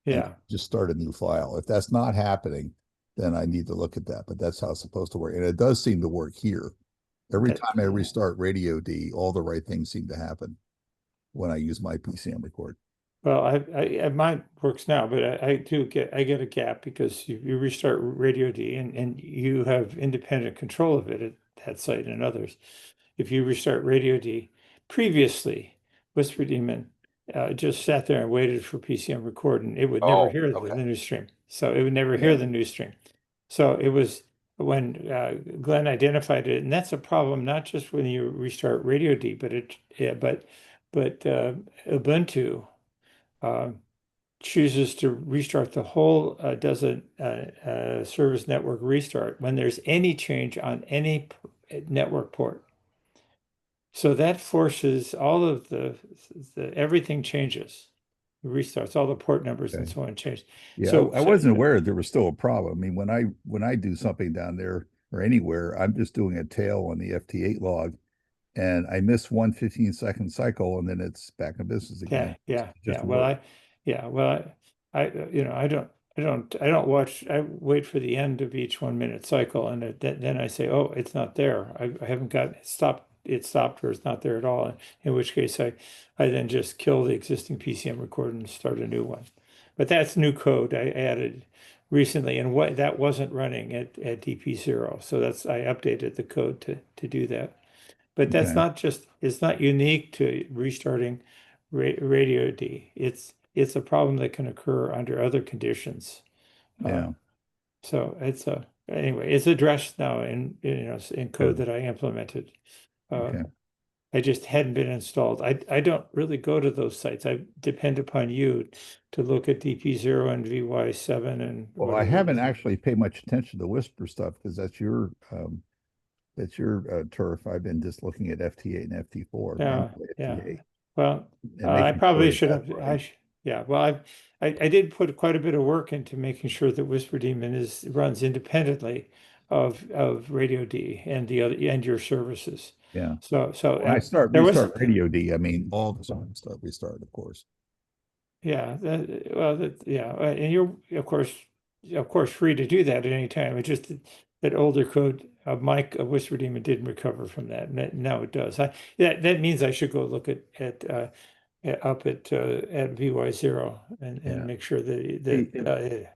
Speaker 3: And
Speaker 10: Yeah.
Speaker 3: just start a new file. If that's not happening, then I need to look at that. But that's how it's supposed to work. And it does seem to work here. Every time I restart Radio D, all the right things seem to happen when I use my PCM record.
Speaker 10: Well, mine works now, but I get a gap because you restart Radio D and you have independent control of it at that site and others. If you restart Radio D, previously Whisper Demon just sat there and waited for PCM record, and it would never hear the new stream. So it would never hear the new stream. So it was when Glenn identified it, and that's a problem not just when you restart Radio D, but Ubuntu chooses to restart the whole does a service network restart when there's any change on any network port. So that forces all of the everything changes. It restarts all the port numbers and so on change.
Speaker 3: Yeah,
Speaker 10: So
Speaker 3: I wasn't aware there was still a problem. I mean, when I do something down there or anywhere, I'm just doing a tail on the FT8 log, and I miss one 15-second cycle, and then it's back in business again.
Speaker 10: Yeah.
Speaker 3: Just
Speaker 10: Well,
Speaker 3: work.
Speaker 10: I don't watch. I wait for the end of each 1 minute cycle, and then I say, oh, it's not there. I haven't got it stopped. It stopped, or it's not there at all. In which case, I then just kill the existing PCM record and start a new one. But that's new code I added recently, and what that wasn't running at DP0. So I updated the code to do that. But that's
Speaker 3: Okay.
Speaker 10: not just, it's not unique to restarting Radio D. It's a problem that can occur under other conditions.
Speaker 3: Yeah.
Speaker 10: So anyway, it's addressed now in code
Speaker 3: Good.
Speaker 10: that I implemented.
Speaker 3: Okay.
Speaker 10: I just hadn't been installed. I don't really go to those sites. I depend upon you to look at DP0 and VY7 and
Speaker 3: Well, I
Speaker 10: whatever it
Speaker 3: haven't
Speaker 10: is.
Speaker 3: actually paid much attention to Whisper stuff because that's your turf. I've been just looking at FT8 and FT4,
Speaker 10: Yeah,
Speaker 3: mainly
Speaker 10: yeah.
Speaker 3: FT8,
Speaker 10: Well,
Speaker 3: and
Speaker 10: I
Speaker 3: making
Speaker 10: probably
Speaker 3: sure
Speaker 10: should
Speaker 3: that's
Speaker 10: have.
Speaker 3: running.
Speaker 10: Yeah. Well, I did put quite a bit of work into making sure that Whisper Demon runs independently of Radio D and the other and your services.
Speaker 3: Yeah.
Speaker 10: So
Speaker 3: When I
Speaker 10: there was
Speaker 3: restart Radio D, I mean all the songs start restart, of course.
Speaker 10: yeah. And you're of course free to do that at any time. It's just that older code of Whisper Demon didn't recover from that. And now it does. That means I should go look at up at VY0 and
Speaker 3: Yeah.
Speaker 10: make sure
Speaker 3: Hey,
Speaker 10: that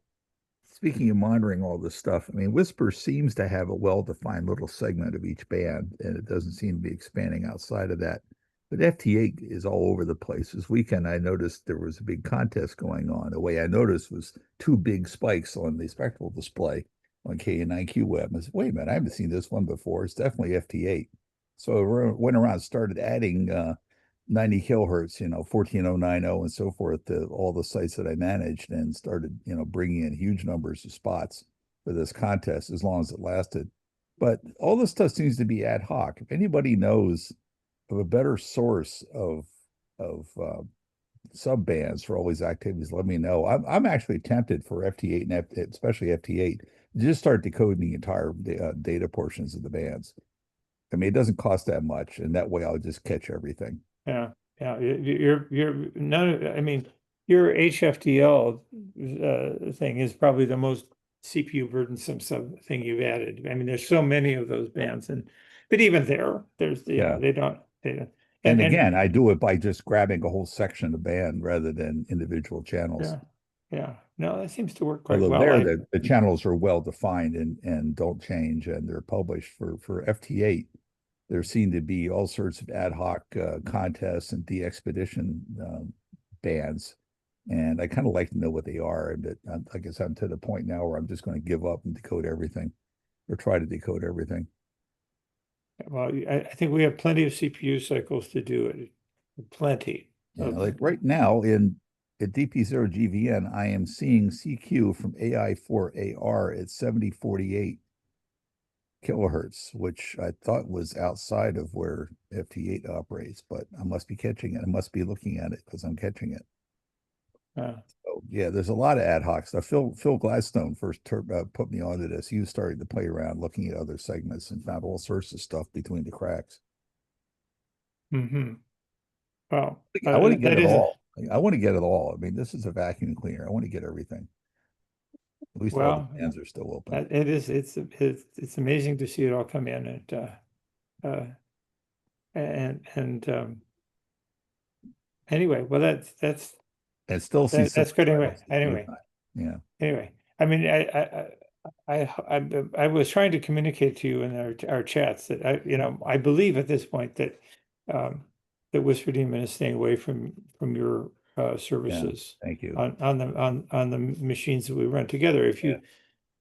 Speaker 3: Speaking of monitoring all this stuff, I mean, Whisper seems to have a well-defined little segment of each band, and it doesn't seem to be expanding outside of that. But FT8 is all over the place. This weekend, I noticed there was a big contest going on. The way I noticed was two big spikes on the spectral display on K9Q Web. I said, wait a minute, I haven't seen this one before. It's definitely FT8. So I went around and started adding 90 kilohertz, 14090 and so forth to all the sites that I managed, and started, bringing in huge numbers of spots for this contest as long as it lasted. But all this stuff seems to be ad hoc. If anybody knows of a better source of sub bands for all these activities, let me know. I'm actually tempted for FT8 and especially FT8 to just start decoding the entire data portions of the bands. I mean, it doesn't cost that much, and that way I'll just catch everything.
Speaker 10: yeah. You're none. I mean, your HFDL thing is probably the most CPU burdensome thing you've added. I mean, there's so many of those bands, but even there's
Speaker 3: Yeah.
Speaker 10: they don't.
Speaker 3: And again, I do it by just grabbing a whole section of band rather than individual channels.
Speaker 10: Yeah. No, that seems to work quite
Speaker 3: Although
Speaker 10: well.
Speaker 3: the channels are well defined and don't change, and they're published for FT8. There seem to be all sorts of ad hoc contests and de-expedition bands, and I kind of like to know what they are. But I guess I'm to the point now where I'm just going to give up and decode everything, or try to decode everything.
Speaker 10: Well, I think we have plenty of CPU cycles to do it. Plenty.
Speaker 3: Yeah, like right now at DP0GVN, I am seeing CQ from AI4AR at 7048. kilohertz, which I thought was outside of where FT8 operates, but I must be catching it. I must be looking at it because I'm catching it. So yeah, there's a lot of ad hoc stuff. Phil Gladstone first put me onto this. He was starting to play around looking at other segments and found all sorts of stuff between the cracks.
Speaker 10: Mm-hmm. Well,
Speaker 3: I want to get
Speaker 10: that
Speaker 3: it
Speaker 10: is
Speaker 3: all. I want to get it all. I mean, this is a vacuum cleaner. I want to get everything. At least all
Speaker 10: well,
Speaker 3: the fans are still open.
Speaker 10: it is. It's amazing to see it all come in, and anyway, well, that's
Speaker 3: And still see
Speaker 10: that's good anyway. Anyway,
Speaker 3: yeah.
Speaker 10: anyway, I mean, I was trying to communicate to you in our chats that I believe at this point that that Whisper Demon is staying away from your services
Speaker 3: Thank you.
Speaker 10: on the machines that we run together. If you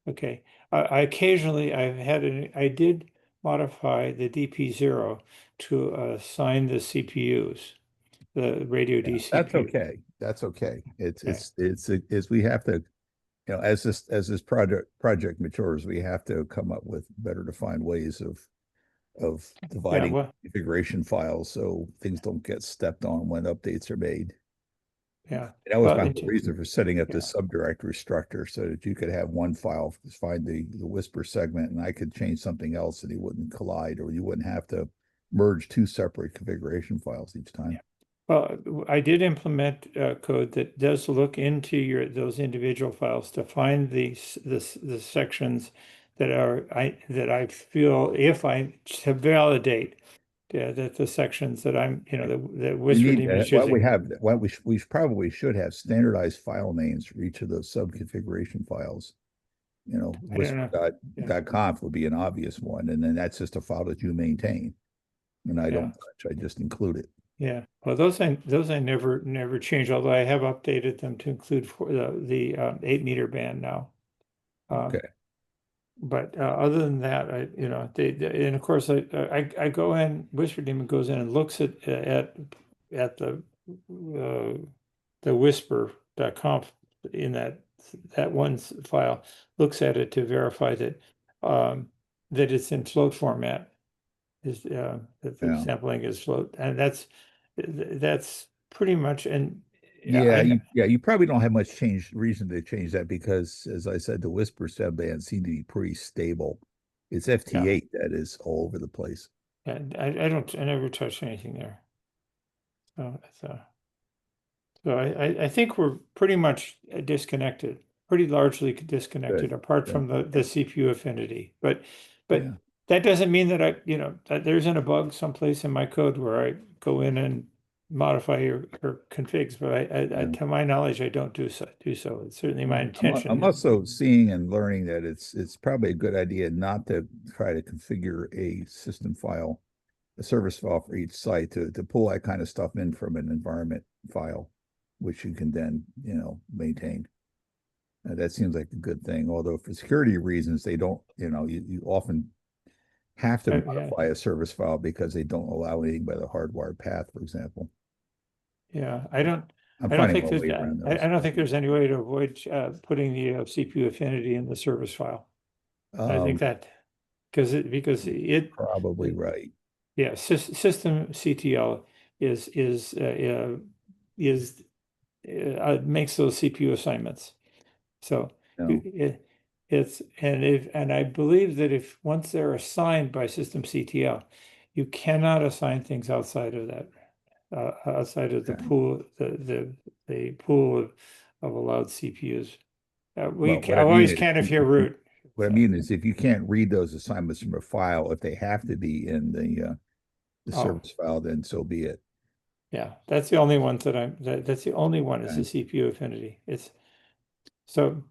Speaker 10: okay, I occasionally I did modify the DP0 to assign the CPUs, the radio D
Speaker 3: That's
Speaker 10: CPU.
Speaker 3: okay. That's okay.
Speaker 10: Okay.
Speaker 3: It's we have to, as this project matures, we have to come up with better defined ways of dividing
Speaker 10: well,
Speaker 3: configuration files so things don't get stepped on when updates are made.
Speaker 10: yeah.
Speaker 3: That was
Speaker 10: Well,
Speaker 3: my whole reason for setting up
Speaker 10: yeah.
Speaker 3: this subdirectory structure so that you could have one file find the Whisper segment and I could change something else and it wouldn't collide, or you wouldn't have to merge two separate configuration files each time.
Speaker 10: Well, I did implement code that does look into those individual files to find the sections that I feel, if I to validate that the sections that I'm that Whisper Demon is
Speaker 3: What we
Speaker 10: using.
Speaker 3: have, what we probably should have standardized file names for each of those sub configuration files. Whisper.conf would be an obvious one, and then that's just a file that you maintain. And I don't touch, I just include it.
Speaker 10: Yeah, well, those I never change, although I have updated them to include for the 8-meter band now.
Speaker 3: Okay.
Speaker 10: But other than that, and of course I go in. Whisper Demon goes in and looks at the whisper.conf in that one file, looks at it to verify that that it's in float format, that the sampling is float, and that's pretty much. And
Speaker 3: you probably don't have much reason to change that because, as I said, the Whisper subband seem to be pretty stable. It's FT8 that is all over the place.
Speaker 10: Yeah, I never touch anything there. So I think we're pretty much disconnected, pretty largely disconnected, apart from the CPU affinity. But that doesn't mean that that there isn't a bug someplace in my code where I go in and modify your configs. But to my knowledge, I don't do so. It's certainly my intention.
Speaker 3: I'm also seeing and learning that it's probably a good idea not to try to configure a system file, a service file for each site to pull that kind of stuff in from an environment file, which you can then, maintain. That seems like a good thing. Although for security reasons, they don't, you often have to modify a service file because they don't allow anything by the hardwired path, for example.
Speaker 10: Yeah, I don't think there's any way to avoid putting the CPU affinity in the service file. I think that because it
Speaker 3: probably right.
Speaker 10: Yeah, system CTL makes those CPU assignments. So and I believe that if once they're assigned by system CTL, you cannot assign things outside of that, outside of the pool, the pool of allowed CPUs. I always can if you're root.
Speaker 3: What I mean is, if you can't read those assignments from a file, if they have to be in the service file, then so be it.
Speaker 10: Yeah, that's the only ones that's the only one is the CPU affinity. It's so.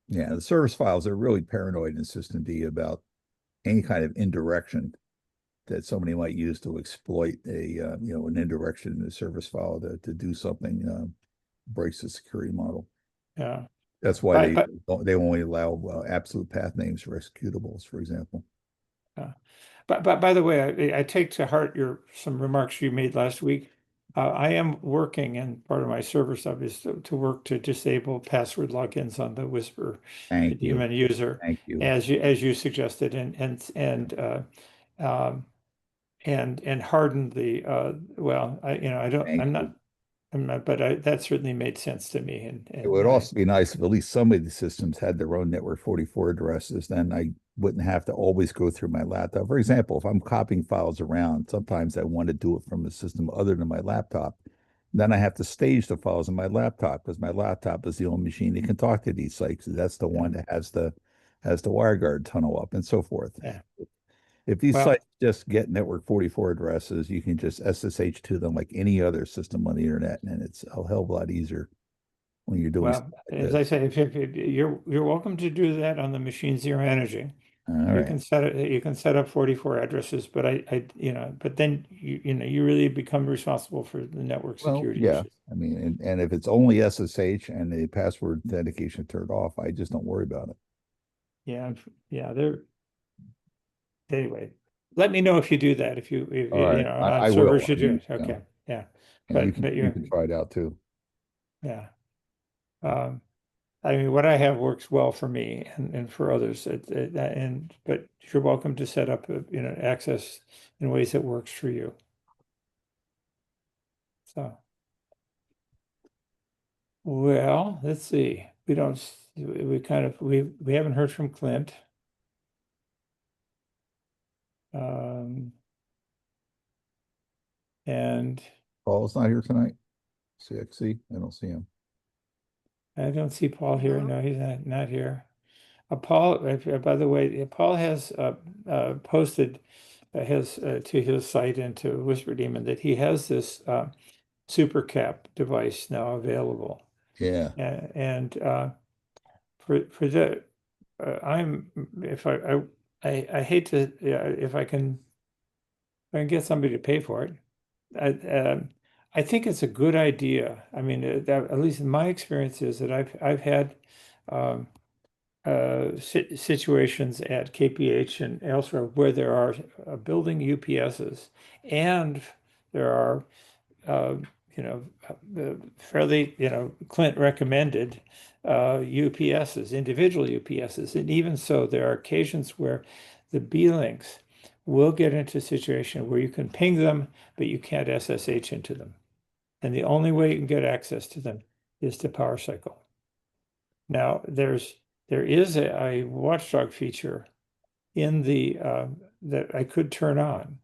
Speaker 3: Yeah, the service files are really paranoid in System D about any kind of indirection that somebody might use to exploit an indirection in the service file to do something, breaks the security model.
Speaker 10: Yeah.
Speaker 3: That's why they only allow absolute path names for executables, for example.
Speaker 10: But by the way, I take to heart some remarks you made last week I am working, and part of my server stuff is to work to disable password logins on the Whisper
Speaker 3: Thank you.
Speaker 10: daemon user,
Speaker 3: Thank you.
Speaker 10: as you suggested, and harden the well, I'm not, but that certainly made sense to me,
Speaker 3: It would also be nice if at least some of the systems had their own network 44 addresses. Then I wouldn't have to always go through my laptop. For example, if I'm copying files around, sometimes I want to do it from a system other than my laptop. Then I have to stage the files on my laptop because my laptop is the only machine that can talk to these sites. That's the one that has the WireGuard tunnel up and so forth.
Speaker 10: Yeah.
Speaker 3: If these
Speaker 10: Well,
Speaker 3: sites just get network 44 addresses, you can just SSH to them like any other system on the internet, and it's a hell of a lot easier when you're doing
Speaker 10: well, as I say, if you're welcome to do that on the machine Zero Energy.
Speaker 3: All
Speaker 10: You
Speaker 3: right.
Speaker 10: can set it. You can set up 44 addresses, but but then you really become responsible for the network
Speaker 3: Well,
Speaker 10: security
Speaker 3: yeah.
Speaker 10: issues.
Speaker 3: I mean, and if it's only SSH and the password authentication turned off, I just don't worry about it.
Speaker 10: Yeah. Anyway, let me know if you do that. If
Speaker 3: All right.
Speaker 10: on
Speaker 3: I
Speaker 10: server
Speaker 3: will.
Speaker 10: should
Speaker 3: I
Speaker 10: do
Speaker 3: mean,
Speaker 10: it. Okay. Yeah.
Speaker 3: and you
Speaker 10: But
Speaker 3: you can try it out too.
Speaker 10: yeah. I mean, what I have works well for me and for others. But you're welcome to set up access in ways that works for you. So, well, let's see. We haven't heard from Clint. And
Speaker 3: Paul's not here tonight. CXC, I don't see him.
Speaker 10: I don't see Paul here. No, he's not here. Paul, by the way, Paul has posted to his site and to Whisper Demon that he has this super cap device now available.
Speaker 3: Yeah.
Speaker 10: And for that, I hate to, if I can get somebody to pay for it. I think it's a good idea. I mean, at least in my experience is that I've had situations at KPH and elsewhere where there are building UPSs, and there are fairly Clint recommended UPSs, individual UPSs, and even so, there are occasions where the B-links will get into a situation where you can ping them, but you can't SSH into them. And the only way you can get access to them is to PowerCycle. Now, there is a watchdog feature in the that I could turn on.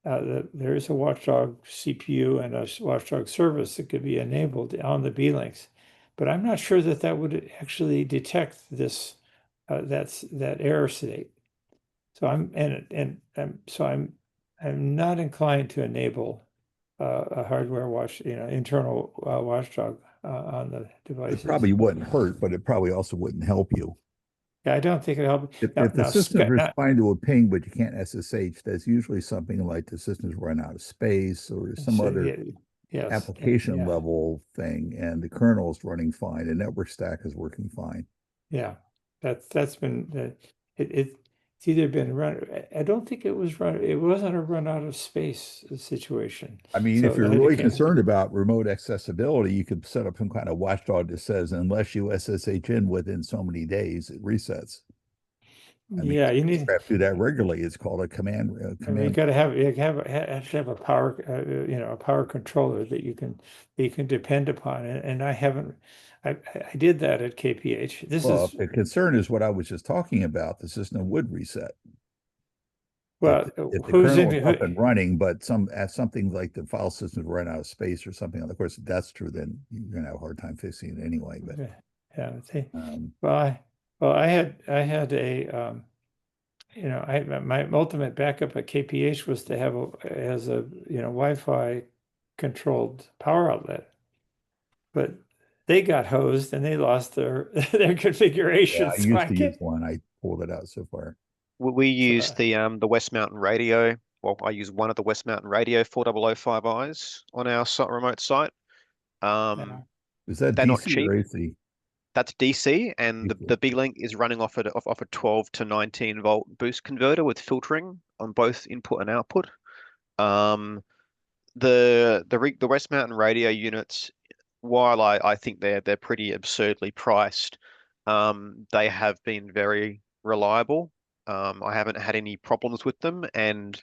Speaker 10: There is a watchdog CPU and a watchdog service that could be enabled on the B-links, but I'm not sure that would actually detect this that error state. So I'm not inclined to enable a hardware internal watchdog on the
Speaker 3: It
Speaker 10: devices.
Speaker 3: probably wouldn't hurt, but it probably also wouldn't help you.
Speaker 10: Yeah, I don't think it helps.
Speaker 3: If the system responding to a ping, but you can't SSH, that's usually something like the system's run out of space or some other application level thing, and the kernel is running fine, the network stack is working fine.
Speaker 10: Yeah, that's been it's either been run. I don't think it was run. It wasn't a run out of space situation.
Speaker 3: I mean, if you're really concerned about remote accessibility, you could set up some kind of watchdog that says unless you SSH in within so many days, it resets. I mean,
Speaker 10: yeah, you need
Speaker 3: to do that regularly. It's called a command.
Speaker 10: I mean, you got to have a power a power controller that you can depend upon. And I haven't. I did that at KPH.
Speaker 3: Well, the concern is what I was just talking about. The system would reset.
Speaker 10: Well,
Speaker 3: if the kernel is up and running, but something like the file system run out of space or something, of course, if that's true, then you're gonna have a hard time fixing it anyway. But
Speaker 10: yeah, I had a my ultimate backup at KPH was to have a Wi-Fi controlled power outlet, but they got hosed and they lost their configuration.
Speaker 3: Yeah, I used to use one. I pulled it out so far.
Speaker 7: We use the West Mountain radio. Well, I use one of the West Mountain radio 4005Is on our remote site.
Speaker 3: Is that
Speaker 7: they're
Speaker 3: DC
Speaker 7: not cheap.
Speaker 3: or AC?
Speaker 7: That's DC, and the B-Link is running off a 12 to 19 volt boost converter with filtering on both input and output. the West Mountain radio units, while I think they're pretty absurdly priced, they have been very reliable. I haven't had any problems with them, and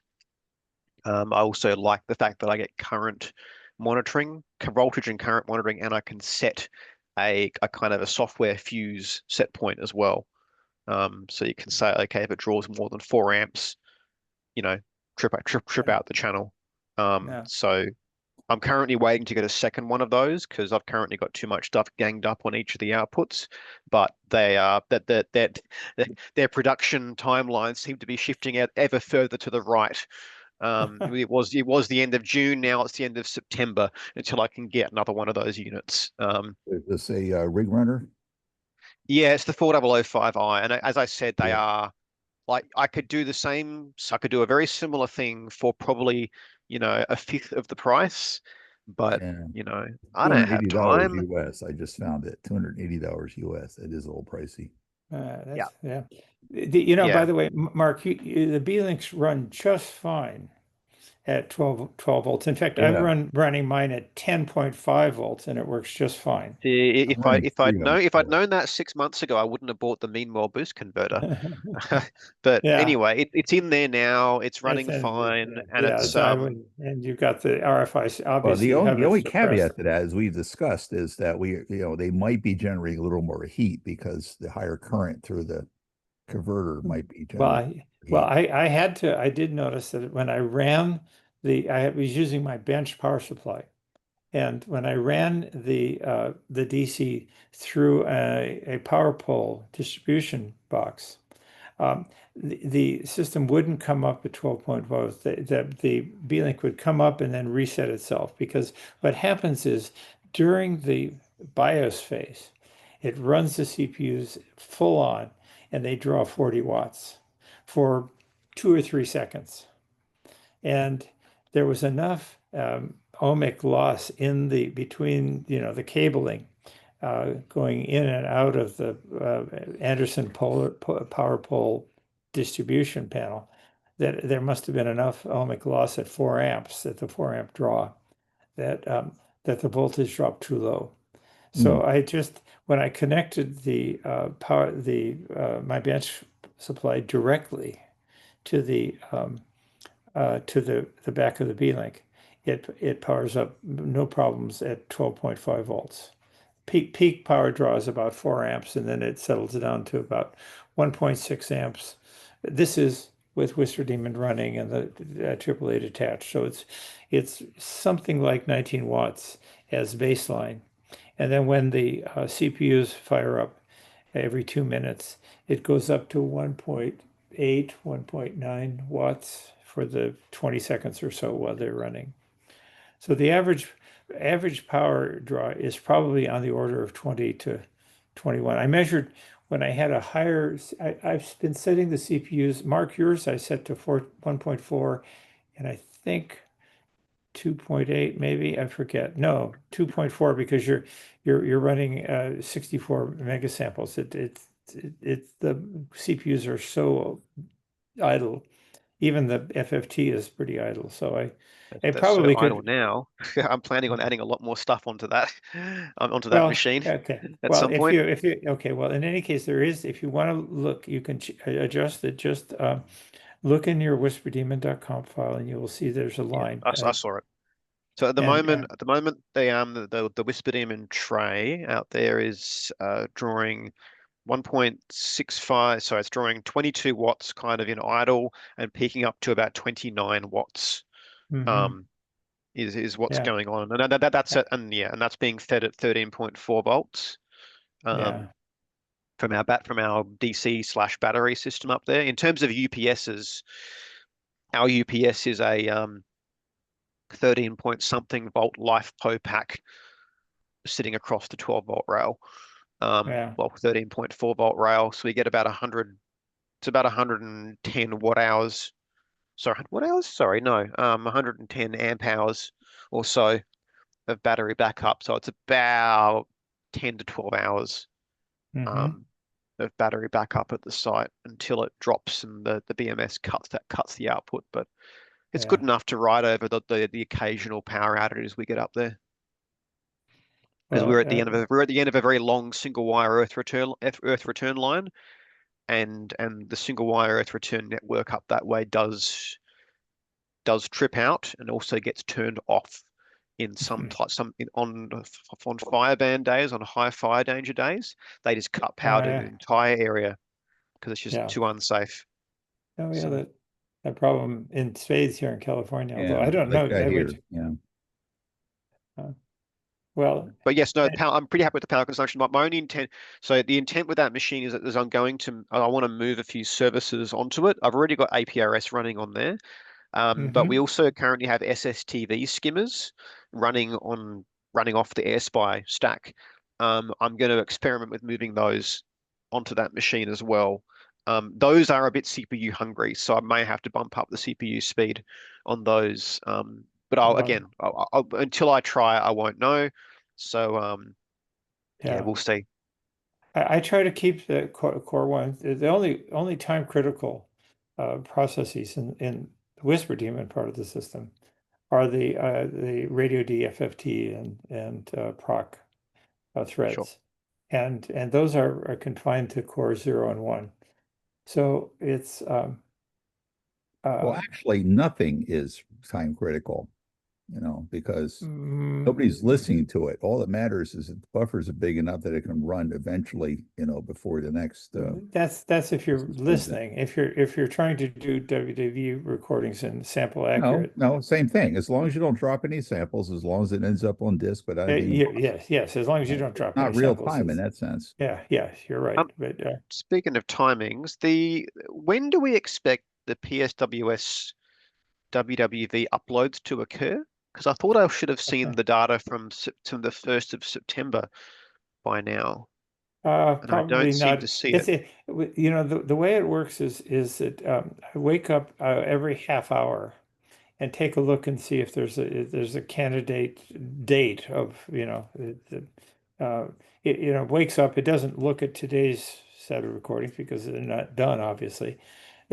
Speaker 7: I also like the fact that I get current monitoring, voltage and current monitoring, and I can set a kind of a software fuse set point as well. So you can say, okay, if it draws more than 4 amps, you know, trip
Speaker 10: Yeah.
Speaker 7: out the channel.
Speaker 10: Yeah.
Speaker 7: So I'm currently waiting to get a second one of those because I've currently got too much stuff ganged up on each of the outputs. But they are that their production timelines seem to be shifting out ever further to the right. It was the end of June. Now it's the end of September until I can get another one of those units.
Speaker 3: Is this a rig runner?
Speaker 7: Yeah, it's the 4005i, and as I said, they
Speaker 3: Yeah.
Speaker 7: are like I could do the same. So I could do a very similar thing for probably a fifth of the price, but
Speaker 3: Yeah.
Speaker 7: I don't have
Speaker 3: $280
Speaker 7: time.
Speaker 3: US. I just found it. $280 US. It is a little pricey.
Speaker 7: Yeah.
Speaker 10: Yeah. By
Speaker 7: Yeah.
Speaker 10: the way, Mark, the B-Links run just fine at 12 volts. In fact, I've
Speaker 3: Yeah.
Speaker 10: running mine at 10.5 volts and it works just fine.
Speaker 7: See,
Speaker 3: I'm running three on
Speaker 7: if I'd
Speaker 3: four.
Speaker 7: known that 6 months ago, I wouldn't have bought the Meanwhile boost converter. But
Speaker 10: Yeah.
Speaker 7: anyway, it's in there now. It's
Speaker 10: It's
Speaker 7: running fine, and
Speaker 10: yeah,
Speaker 7: it's
Speaker 10: and you've got the RFI.
Speaker 3: Well,
Speaker 10: Obviously,
Speaker 3: the
Speaker 10: you
Speaker 3: only,
Speaker 10: have
Speaker 3: the
Speaker 10: it
Speaker 3: only
Speaker 10: suppressed.
Speaker 3: caveat to that, as we've discussed, is that they might be generating a little more heat because the higher current through the converter might be generating heat.
Speaker 10: I did notice that when I ran I was using my bench power supply, and when I ran the DC through a power pole distribution box, the system wouldn't come up at 12.5. The B-Link would come up and then reset itself, because what happens is during the BIOS phase, it runs the CPUs full on and they draw 40 watts for 2 or 3 seconds. And there was enough ohmic loss in between the cabling going in and out of the Anderson power pole distribution panel, that there must have been enough ohmic loss at 4 amps, at the 4 amp draw, that the voltage dropped too low. So when I connected the my bench supply directly to the back of the B-Link, it powers up no problems at 12.5 volts. Peak power draw is about 4 amps, and then it settles down to about 1.6 amps. This is with Whisper Demon running and the AAA attached, so it's something like 19 watts as baseline. And then when the CPUs fire up every 2 minutes, it goes up to 1.8, 1.9 watts for the 20 seconds or so while they're running. So the average power draw is probably on the order of 20 to 21. I measured when I had a higher, I've been setting the CPUs, Mark, yours I set to 1.4, and I think 2.8 maybe, I forget. No, 2.4, because you're running 64 megasamples. The CPUs are so idle. Even the FFT is pretty idle. So I
Speaker 7: that's so
Speaker 10: probably
Speaker 7: idle
Speaker 10: could.
Speaker 7: now. I'm planning on adding a lot more stuff onto that onto that
Speaker 10: Well,
Speaker 7: machine
Speaker 10: okay.
Speaker 7: at
Speaker 10: Well,
Speaker 7: some point.
Speaker 10: okay. Well, in any case, if you want to look, you can adjust it. Just look in your whisperdemon.conf file, and you will see there's a
Speaker 7: Yeah,
Speaker 10: line.
Speaker 7: I saw it. So at the moment, the Whisper Demon tray out there is drawing 1.65. So it's drawing 22 watts kind of in idle and peaking up to about 29 watts.
Speaker 10: Mhm.
Speaker 7: Is what's
Speaker 10: Yeah,
Speaker 7: going on, and that's it, and that's being fed at 13.4 volts
Speaker 10: yeah,
Speaker 7: from our DC / battery system up there. In terms of UPSs, our UPS is a 13 point something volt LiFePO pack sitting across the 12-volt rail.
Speaker 10: yeah.
Speaker 7: Well, 13.4 volt rail, so we get about 100. It's about 110 watt hours. Sorry, watt hours? Sorry, no, 110 amp hours or so of battery backup. So it's about 10 to 12 hours
Speaker 10: Mm-hmm.
Speaker 7: of battery backup at the site until it drops and the BMS cuts the output. But It's
Speaker 10: Yeah.
Speaker 7: good enough to ride over the occasional power outages we get up there. Because
Speaker 10: Well,
Speaker 7: we're at the end of a very long single wire earth return line, and the single wire earth return network up that way does trip out and also gets turned off in on fire ban days, on high fire danger days. They just cut power to the
Speaker 10: yeah.
Speaker 7: entire area because it's just
Speaker 10: Yeah.
Speaker 7: too unsafe.
Speaker 10: Oh, yeah,
Speaker 7: So,
Speaker 10: that problem in spades here in California, although
Speaker 3: Yeah,
Speaker 10: I don't
Speaker 3: like
Speaker 10: know.
Speaker 3: that
Speaker 10: I
Speaker 3: here.
Speaker 10: would,
Speaker 3: Yeah.
Speaker 10: well,
Speaker 7: but yes, no, I'm pretty happy with the power consumption. My only intent, so the intent with that machine is that I want to move a few services onto it. I've already got APRS running on there. But we also currently have SSTV skimmers running off the AirSpy stack. I'm going to experiment with moving those onto that machine as well. Those are a bit CPU hungry, so I may have to bump up the CPU speed on those. But until I try, I won't know. So yeah,
Speaker 10: yeah.
Speaker 7: we'll see.
Speaker 10: I try to keep the core one. The only time critical processes in the Whisper Daemon part of the system are the radio DFFT and proc
Speaker 7: Sure.
Speaker 10: threads, and those are confined to core 0 and 1. So it's
Speaker 3: Well, actually, nothing is time critical, because nobody's listening to it. All that matters is that the buffers are big enough that it can run eventually, before the next.
Speaker 10: That's if you're
Speaker 3: This is
Speaker 10: listening. If you're trying to do WDV recordings and sample
Speaker 3: No,
Speaker 10: accurate,
Speaker 3: no, same thing. As long as you don't drop any samples, as long as it ends up on disk without being lost,
Speaker 10: yes, as long as you don't drop
Speaker 3: not
Speaker 10: any
Speaker 3: real
Speaker 10: samples.
Speaker 3: time in that sense.
Speaker 10: Yeah, you're right.
Speaker 7: Um,
Speaker 10: But
Speaker 7: Speaking of timings, when do we expect the PSWS WWV uploads to occur? Because I thought I should have seen the data from the 1st of September by now, and I
Speaker 10: probably
Speaker 7: don't seem
Speaker 10: not.
Speaker 7: to see
Speaker 10: It's
Speaker 7: it.
Speaker 10: the way it works is that I wake up every half hour and take a look and see if there's a candidate date of it wakes up. It doesn't look at today's set of recordings because they're not done, obviously.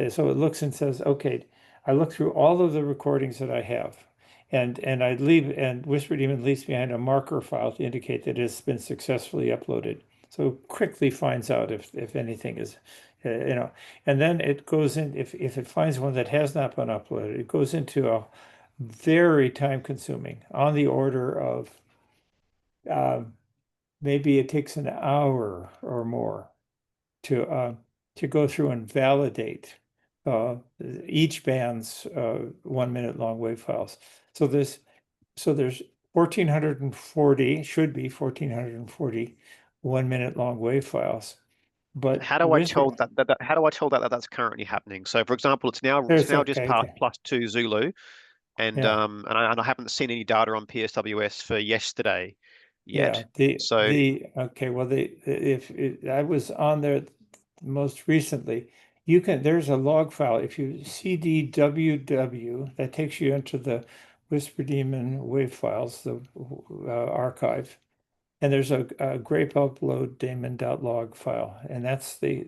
Speaker 10: So it looks and says, okay, I look through all of the recordings that I have, and I leave, and Whisper Demon leaves behind a marker file to indicate that it's been successfully uploaded. So it quickly finds out if anything is, and then it goes in, if it finds one that has not been uploaded, it goes into a very time consuming, on the order of maybe it takes an hour or more to go through and validate uh, each band's 1 minute long wave files. So there's 1440, should be 1440 1 minute long wave files. But
Speaker 7: How do I tell how do I tell that that's currently happening? So, for example, it's now
Speaker 10: there's
Speaker 7: just
Speaker 10: okay,
Speaker 7: past +2 Zulu, and
Speaker 10: yeah.
Speaker 7: I haven't seen any data on PSWS for yesterday
Speaker 10: Yeah,
Speaker 7: yet. So
Speaker 10: okay, well, if I was on there most recently, there's a log file. If you cd that takes you into the Whisper Demon wave files, the archive, and there's a grape upload daemon.log file, and that's the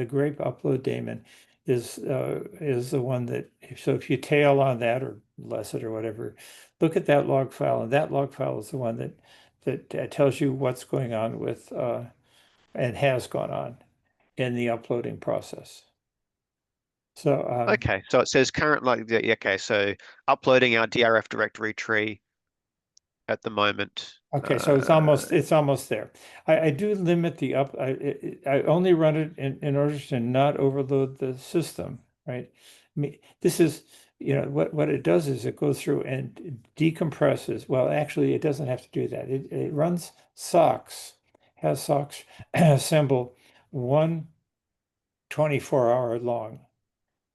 Speaker 10: grape upload daemon is the one that, so if you tail on that or less it or whatever, look at that log file, and that log file is the one that tells you what's going on with and has gone on in the uploading process. So
Speaker 7: okay, so it says okay, so uploading our DRF directory tree at the moment.
Speaker 10: okay, so it's almost there. I do limit the up. I only run it in order to not overload the system, right? This is, what it does is it goes through and decompresses. Well, actually, it doesn't have to do that. It runs socks, has socks assemble one 24-hour long.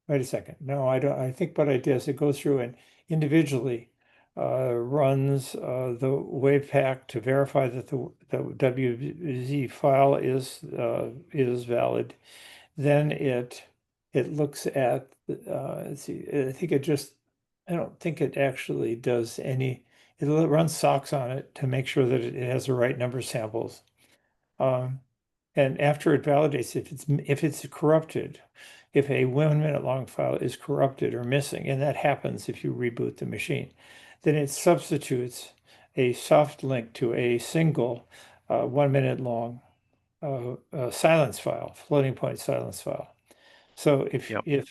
Speaker 10: Wait a second. No, I don't. I think what I did is it goes through and individually runs the wave pack to verify that the WZ file is valid. Then it looks at let's see. I don't think it actually does any. It runs socks on it to make sure that it has the right number of samples. And after it validates, if it's corrupted, if a 1 minute long file is corrupted or missing, and that happens if you reboot the machine, then it substitutes a soft link to a single 1 minute long silence file, floating point silence file. So
Speaker 7: Yep.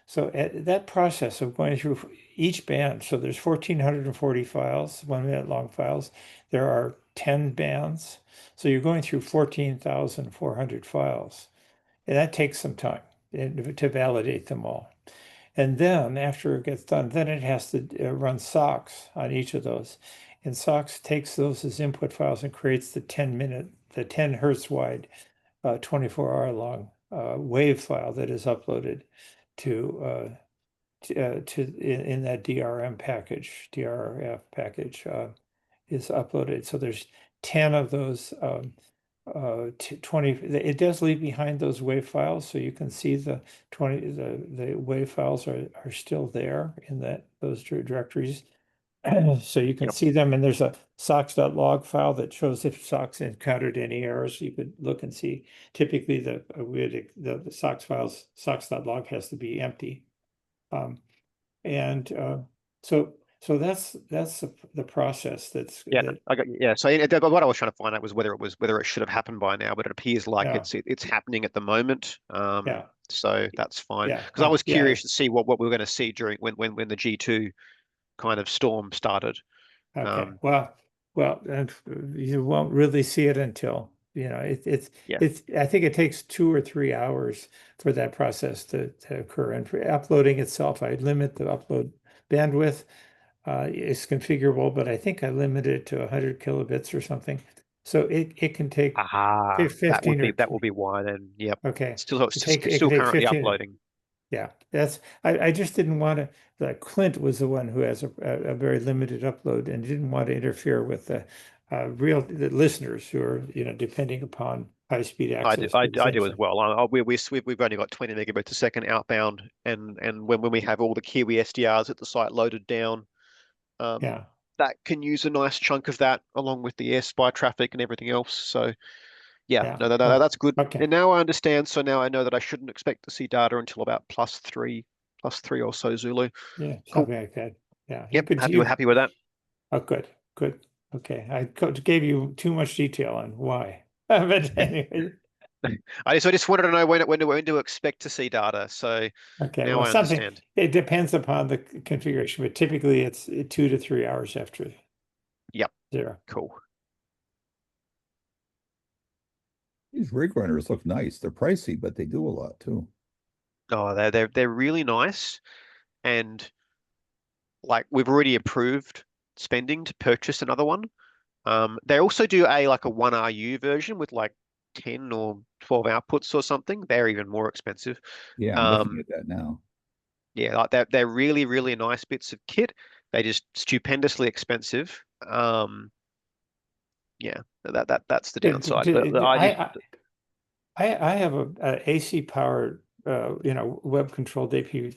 Speaker 10: so that process of going through each band, so there's 1,440 files, 1 minute long files. There are 10 bands. So you're going through 14,400 files. And that takes some time to validate them all. And then after it gets done, then it has to run SOX on each of those. And SOX takes those as input files and creates the 10 hertz wide, 24-hour long wave file that is uploaded in that DRM package, DRF package is uploaded. So there's 10 of those 20. It does leave behind those wave files, so you can see the 20 the wave files are still there in those directories. So you can
Speaker 7: Yep.
Speaker 10: see them, and there's a sox.log file that shows if SOX encountered any errors. You could look and see. Typically, the SOX files, sox.log has to be empty. And so that's the process
Speaker 7: Yeah,
Speaker 10: that
Speaker 7: yeah. So what I was trying to find out was whether it should have happened by now, but it appears like
Speaker 10: Yeah.
Speaker 7: it's happening at the moment.
Speaker 10: Yeah.
Speaker 7: So that's fine.
Speaker 10: Yeah,
Speaker 7: Because I was
Speaker 10: yeah.
Speaker 7: curious to see what we were going to see during when the G2 kind of storm started.
Speaker 10: Okay. Well, and you won't really see it until, it's
Speaker 7: Yeah.
Speaker 10: I think it takes 2 or 3 hours for that process to occur. And for uploading itself, I limit the upload bandwidth. It's configurable, but I think I limit it to 100 kilobits or something. So it can take
Speaker 7: Aha,
Speaker 10: 15 or
Speaker 7: that will be why then. Yep.
Speaker 10: okay.
Speaker 7: Still
Speaker 10: It can take
Speaker 7: currently
Speaker 10: 15.
Speaker 7: uploading.
Speaker 10: Yeah, I just didn't want to, Clint was the one who has a very limited upload and didn't want to interfere with the listeners who are, depending upon high-speed access.
Speaker 7: I
Speaker 10: to
Speaker 7: do as
Speaker 10: things.
Speaker 7: well. We've only got 20 megabits a second outbound, and when we have all the Kiwi SDRs at the site loaded down,
Speaker 10: Yeah,
Speaker 7: that can use a nice chunk of that along with the AirSpy traffic and everything else. So yeah,
Speaker 10: yeah.
Speaker 7: no,
Speaker 10: Oh,
Speaker 7: that's good.
Speaker 10: okay.
Speaker 7: And now I understand. So now I know that I shouldn't expect to see data until about plus three or so Zulu.
Speaker 10: Yeah,
Speaker 7: Cool.
Speaker 10: something like that. Yeah,
Speaker 7: Yep, happy with that.
Speaker 10: Oh, good. Okay, I gave you too much detail on why. But anyway,
Speaker 7: I just wanted to know when to expect to see data. So
Speaker 10: okay.
Speaker 7: now
Speaker 10: Well,
Speaker 7: I understand.
Speaker 10: it depends upon the configuration, but typically it's 2 to 3 hours after
Speaker 7: Yep.
Speaker 10: 0.
Speaker 7: Cool.
Speaker 3: These rig runners look nice. They're pricey, but they do a lot too.
Speaker 7: Oh, they're really nice, and like we've already approved spending to purchase another one. They also do a 1RU version with like 10 or 12 outputs or something. They're even more expensive.
Speaker 3: Yeah, I'm looking at that now.
Speaker 7: Yeah, like they're really, really nice bits of kit. They're just stupendously expensive. Yeah, that's the downside. But
Speaker 10: I have a AC powered, web controlled AP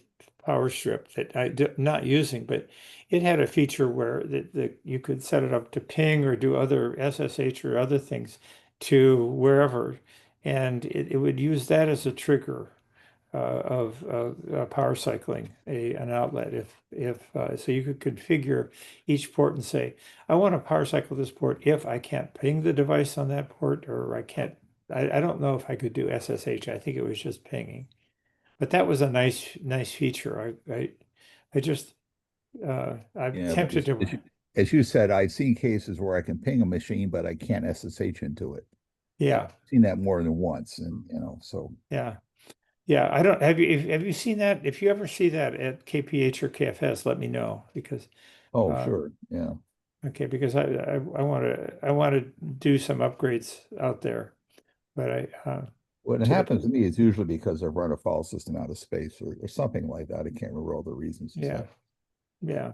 Speaker 10: power strip that I'm not using, but it had a feature where that you could set it up to ping or do other SSH or other things to wherever, and it would use that as a trigger of power cycling an outlet. If so, you could configure each port and say, I want to power cycle this port if I can't ping the device on that port, or I can't. I don't know if I could do SSH. I think it was just pinging, but that was a nice feature. I just I'm
Speaker 3: Yeah, but
Speaker 10: tempted to.
Speaker 3: as you said, I've seen cases where I can ping a machine, but I can't SSH into it.
Speaker 10: Yeah,
Speaker 3: I've seen that more than once, and so
Speaker 10: yeah. Yeah, I don't have you seen that? If you ever see that at KPH or KFS, let me know because
Speaker 3: sure, yeah.
Speaker 10: okay, because I want to do some upgrades out there, but
Speaker 3: When it
Speaker 10: to
Speaker 3: happens
Speaker 10: the
Speaker 3: to me, it's usually because I've run a file system out of space or something like that. I can't remember all the reasons
Speaker 10: yeah,
Speaker 3: exactly.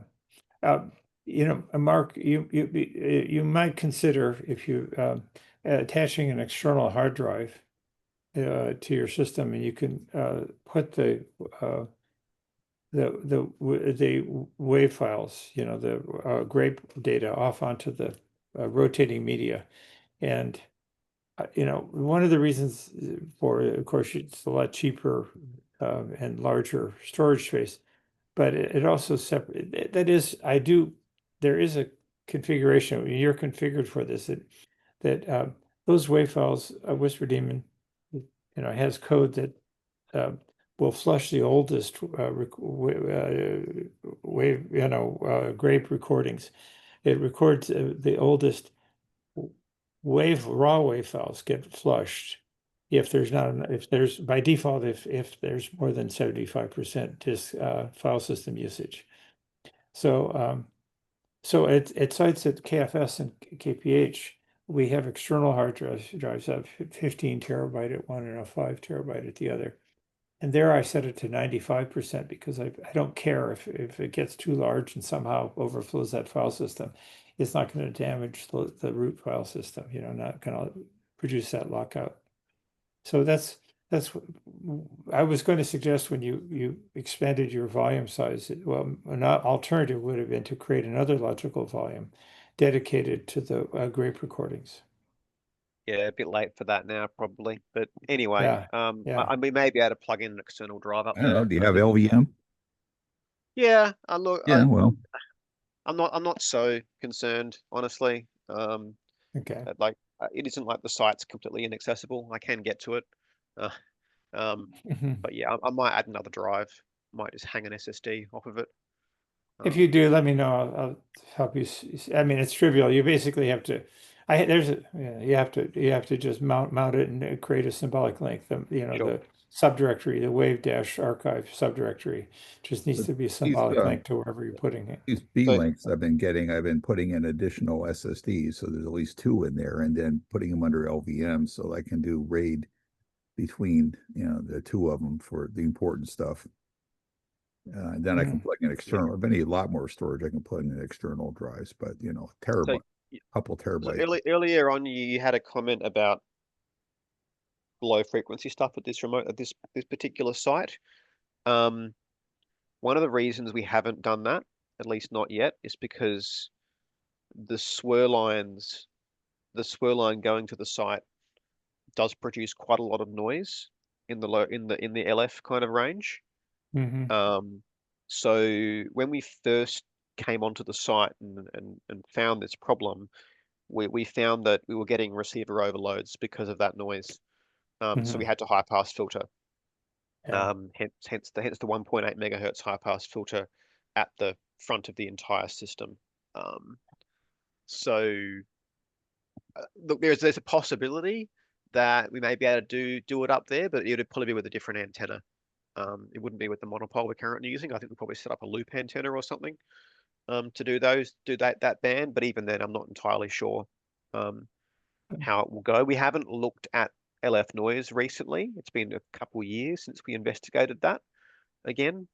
Speaker 10: yeah. Mark, you might consider if you attaching an external hard drive to your system, and you can put the wave files, the grape data off onto the rotating media, and one of the reasons for it, of course, it's a lot cheaper and larger storage space, but it also separate. That is, there is a configuration. You're configured for this that those WAV files, Whisper Daemon, has code that will flush the oldest wave, grape recordings. It records the oldest raw wave files get flushed if there's not if there's by default if there's more than 75% disk file system usage. So at sites at KFS and KPH, we have external hard drives of 15 terabyte at one and a 5 terabyte at the other. And there I set it to 95% because I don't care if it gets too large and somehow overflows that file system. It's not going to damage the root file system, not going to produce that lockout. So that's what I was going to suggest when you expanded your volume size. Well, an alternative would have been to create another logical volume dedicated to the grape recordings.
Speaker 7: Yeah, a bit late for that now, probably. But anyway,
Speaker 10: Yeah.
Speaker 7: we may be able to plug in an external drive up
Speaker 3: I don't know.
Speaker 7: there.
Speaker 3: Do you
Speaker 7: I
Speaker 3: have
Speaker 7: think-
Speaker 3: LVM?
Speaker 7: Yeah, look,
Speaker 3: Yeah, well,
Speaker 7: I'm not so concerned, honestly.
Speaker 10: Okay.
Speaker 7: It isn't like the site's completely inaccessible. I can get to it. Uh,
Speaker 10: Mhm.
Speaker 7: but yeah, I might add another drive. Might just hang an SSD off of it.
Speaker 10: If you do, let me know. I'll help you. I mean, it's trivial. You basically have to. You have to just mount it and create a symbolic link.
Speaker 7: Sure.
Speaker 10: The subdirectory, the wave dash archive subdirectory, just needs
Speaker 3: But
Speaker 10: to be a
Speaker 3: these,
Speaker 10: symbolic link to wherever you're putting it.
Speaker 3: these B
Speaker 7: So-
Speaker 3: links I've been putting in additional SSDs, so there's at least two in there, and then putting them under LVM so I can do RAID between the two of them for the important stuff. And then I can plug in external. If I need a lot more storage, I can plug in external drives, but terabyte, couple
Speaker 7: So
Speaker 3: terabytes.
Speaker 7: earlier on, you had a comment about low frequency stuff at this particular site. One of the reasons we haven't done that, at least not yet, is because the swirl line going to the site does produce quite a lot of noise in the LF kind of range.
Speaker 10: Mhm.
Speaker 7: So when we first came onto the site and found this problem, we found that we were getting receiver overloads because of that noise. So we had to high pass filter.
Speaker 10: Yeah.
Speaker 7: Hence the 1.8 megahertz high pass filter at the front of the entire system. So look, there's a possibility that we may be able to do it up there, but it would probably be with a different antenna. It wouldn't be with the monopole we're currently using. I think we'll probably set up a loop antenna or something to do that band. But even then, I'm not entirely sure how it will go. We haven't looked at LF noise recently. It's been a couple of years since we investigated that again.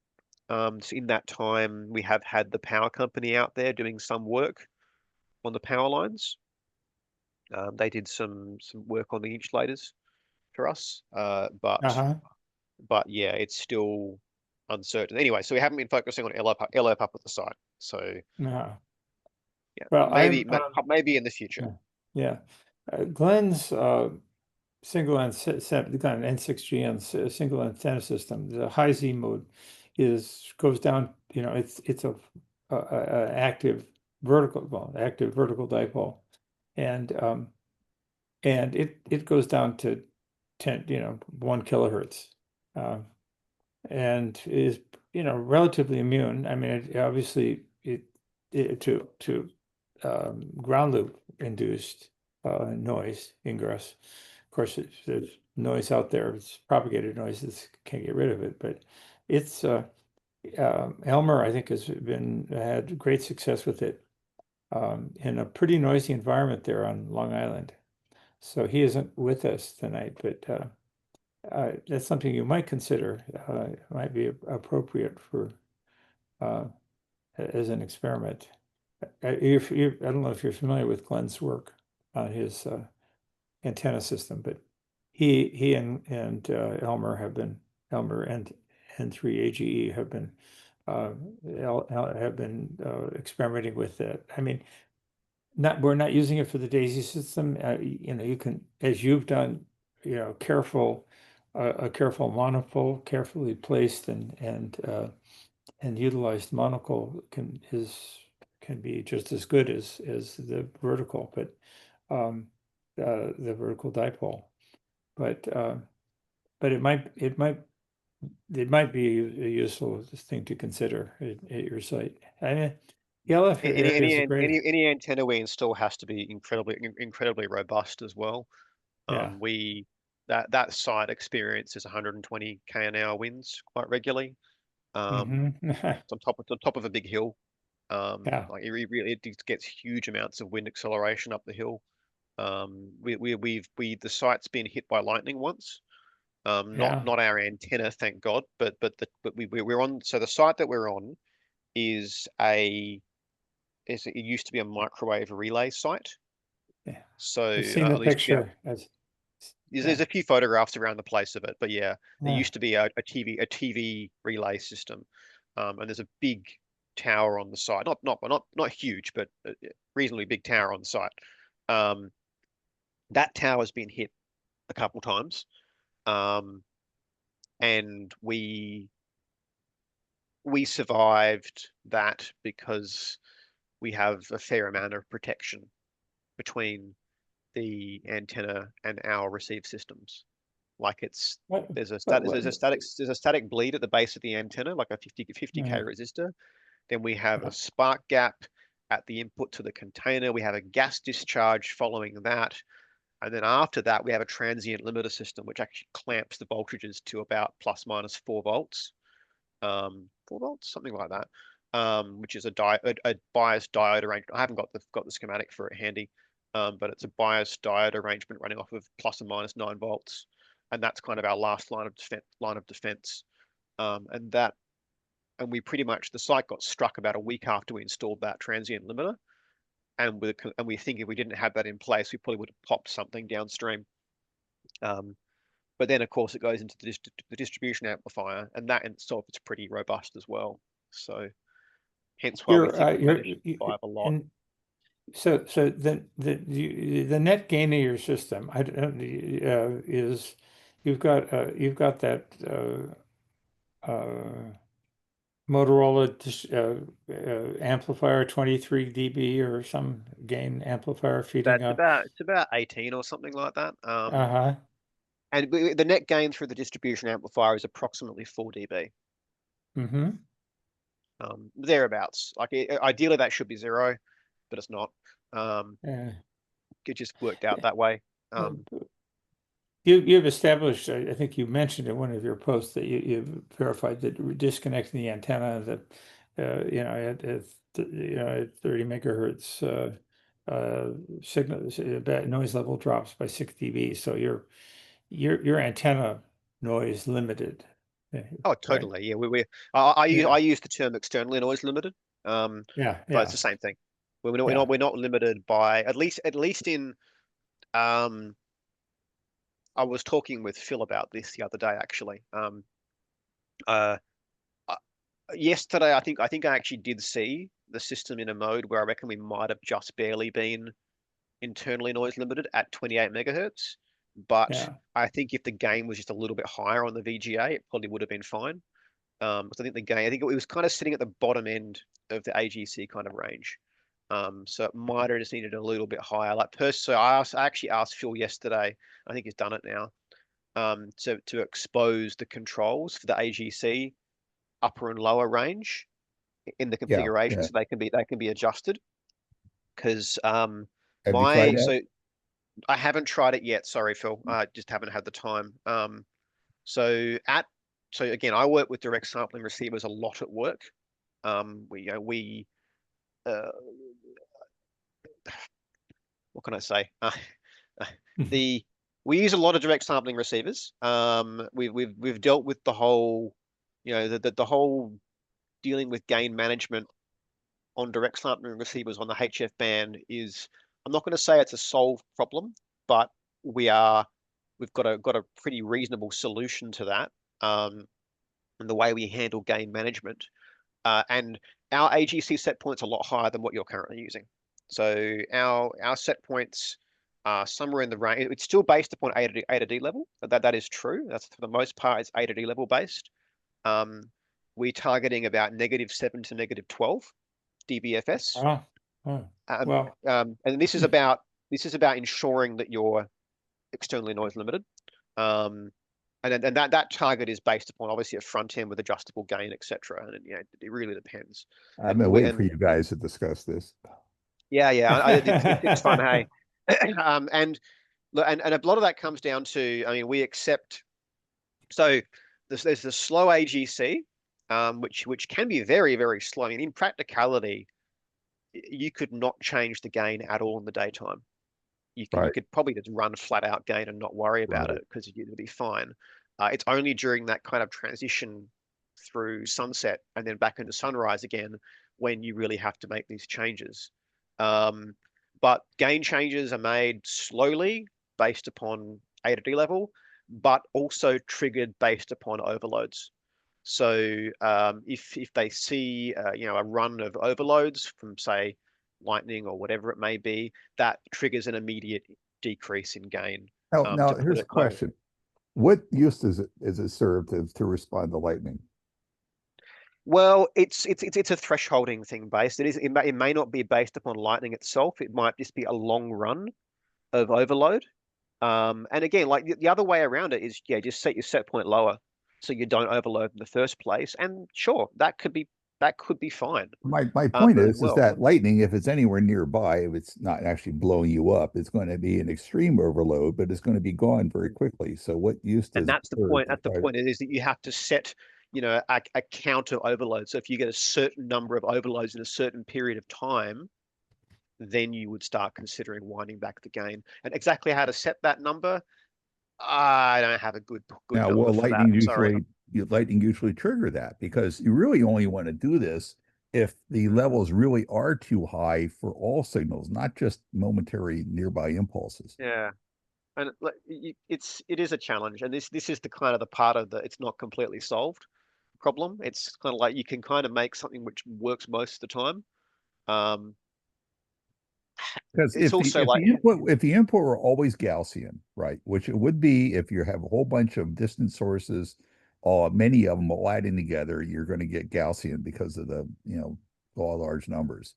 Speaker 7: So in that time, we have had the power company out there doing some work on the power lines. They did some work on the insulators for us, but yeah, it's still uncertain. Anyway, so we haven't been focusing on LF up at the site. So
Speaker 10: No.
Speaker 7: yeah,
Speaker 10: Well,
Speaker 7: maybe in the future.
Speaker 10: Yeah. Glenn's single N6G single antenna system, the high Z mode goes down, it's a active vertical dipole. And it goes down to 1 kilohertz. And is relatively immune. I mean, obviously to ground loop induced noise ingress. Of course, there's noise out there. It's propagated noise. Can't get rid of it. But it's Elmer, I think, has had great success with it in a pretty noisy environment there on Long Island. So he isn't with us tonight, but that's something you might consider. It might be appropriate for as an experiment. I don't know if you're familiar with Glenn's work on his antenna system, but he and Elmer and N3AGE have been experimenting with that. I mean, we're not using it for the DAISY system. You know, you can, as you've done, you know, a careful monopole, carefully placed and utilized monocle can be just as good as the vertical, but the vertical dipole. But it might be a useful thing to consider at your site. I mean, the other area is a great.
Speaker 7: Any antenna we install has to be incredibly robust as well.
Speaker 10: Yeah.
Speaker 7: That site experiences 120 km/h winds quite regularly. It's on top of a big hill.
Speaker 10: Yeah.
Speaker 7: Like it gets huge amounts of wind acceleration up the hill. The site's been hit by lightning once.
Speaker 10: Yeah.
Speaker 7: Not our antenna, thank God, but we're on. So the site that we're on is it used to be a microwave relay site.
Speaker 10: Yeah.
Speaker 7: So
Speaker 10: I've seen the
Speaker 7: at least
Speaker 10: picture.
Speaker 7: there's a few photographs around the place of it, but yeah, there
Speaker 10: Yeah.
Speaker 7: used to be a TV relay system, and there's a big tower on the site. Not huge, but a reasonably big tower on the site. That tower's been hit a couple times, and we survived that because we have a fair amount of protection between the antenna and our receive systems. Like there's a static bleed at the base of the antenna, like a 50K resistor. Then we have a spark gap at the input to the container. We have a gas discharge following that. And then after that, we have a transient limiter system, which actually clamps the voltages to about plus minus 4 volts. 4 volts, something like that. Which is a bias diode arrangement. I haven't got the schematic for it handy, but it's a bias diode arrangement running off of plus or minus 9 volts, and that's kind of our last line of defense. And we pretty much, the site got struck about a week after we installed that transient limiter, and we think if we didn't have that in place, we probably would have popped something downstream. But then, of course, it goes into the distribution amplifier, and that in itself is pretty robust as well. So, hence why we think we managed to survive a lot.
Speaker 10: And so the net gain of your system, is you've got that Motorola amplifier 23 dB or some gain amplifier feeding up.
Speaker 7: It's about 18 or something like that.
Speaker 10: Uh-huh.
Speaker 7: And the net gain through the distribution amplifier is approximately 4 dB.
Speaker 10: Mm-hmm.
Speaker 7: Thereabouts. Like ideally that should be 0, but it's not.
Speaker 10: Yeah.
Speaker 7: It just worked out that way.
Speaker 10: You've established, I think you mentioned in one of your posts that you've verified that disconnecting the antenna that at 30 megahertz signal noise level drops by 6 dB. So your antenna noise limited.
Speaker 7: Oh, totally. Right? Yeah, I use the term externally noise limited. But it's the same thing. We're not limited by at least in I was talking with Phil about this the other day, actually. Yesterday, I think I actually did see the system in a mode where I reckon we might have just barely been internally noise limited at 28 megahertz. But I think if the gain was just a little bit higher on the VGA, it probably would have been fine. Because I think it was kind of sitting at the bottom end of the AGC kind of range. So it might have just needed a little bit higher. So I actually asked Phil yesterday, I think he's done it now, to expose the controls for the AGC upper and lower range in the configuration, so they can be adjusted. Because
Speaker 3: have you tried that?
Speaker 7: I haven't tried it yet. Sorry, Phil. I just haven't had the time. So again, I work with direct sampling receivers a lot at work. What can I say? We use a lot of direct sampling receivers. We've dealt with the whole, the whole dealing with gain management on direct sampling receivers on the HF band is, I'm not going to say it's a solved problem, but we've got a pretty reasonable solution to that. And the way we handle gain management, and our AGC set point's a lot higher than what you're currently using. So our set points are somewhere in the range. It's still based upon A to D level. That is true. That's for the most part, it's A to D level based. We're targeting about -7 to -12 dBFS.
Speaker 10: Oh, well,
Speaker 7: And this is about ensuring that you're externally noise limited. And that target is based upon obviously a front end with adjustable gain, etc. And it really depends.
Speaker 3: I've been waiting for you guys to discuss this.
Speaker 7: Yeah, it's fun, hey. And a lot of that comes down to, I mean, we accept. So there's the slow AGC, which can be very, very slow. I mean, in practicality, you could not change the gain at all in the daytime. You could probably just run flat out gain and not worry about it because you'd be fine. It's only during that kind of transition through sunset and then back into sunrise again when you really have to make these changes. But gain changes are made slowly based upon A to D level, but also triggered based upon overloads. So if they see a run of overloads from, say, lightning or whatever it may be, that triggers an immediate decrease in gain.
Speaker 3: Now here's a question. What use does it serve to respond to lightning?
Speaker 7: Well, it's a thresholding thing based. It may not be based upon lightning itself. It might just be a long run of overload. And again, like the other way around it is, just set your set point lower so you don't overload in the first place. And sure, that could be fine.
Speaker 3: My point is
Speaker 7: well.
Speaker 3: that lightning, if it's anywhere nearby, if it's not actually blowing you up, it's going to be an extreme overload, but it's going to be gone very quickly. So what use does
Speaker 7: And that's the point. That's the point is that you have to set, a counter overload. So if you get a certain number of overloads in a certain period of time, then you would start considering winding back the gain. And exactly how to set that number, I don't have a good
Speaker 3: now,
Speaker 7: number
Speaker 3: well,
Speaker 7: for
Speaker 3: lightning
Speaker 7: that.
Speaker 3: usually trigger that because you really only want to do this if the levels really are too high for all signals, not just momentary nearby impulses.
Speaker 7: Yeah. And it is a challenge, and this is the kind of the part of the it's not completely solved problem. It's kind of like you can kind of make something which works most of the time.
Speaker 3: Because
Speaker 7: It's also like
Speaker 3: if the input were always Gaussian, right, which it would be if you have a whole bunch of distant sources, many of them all adding together, you're going to get Gaussian because of the law of large numbers.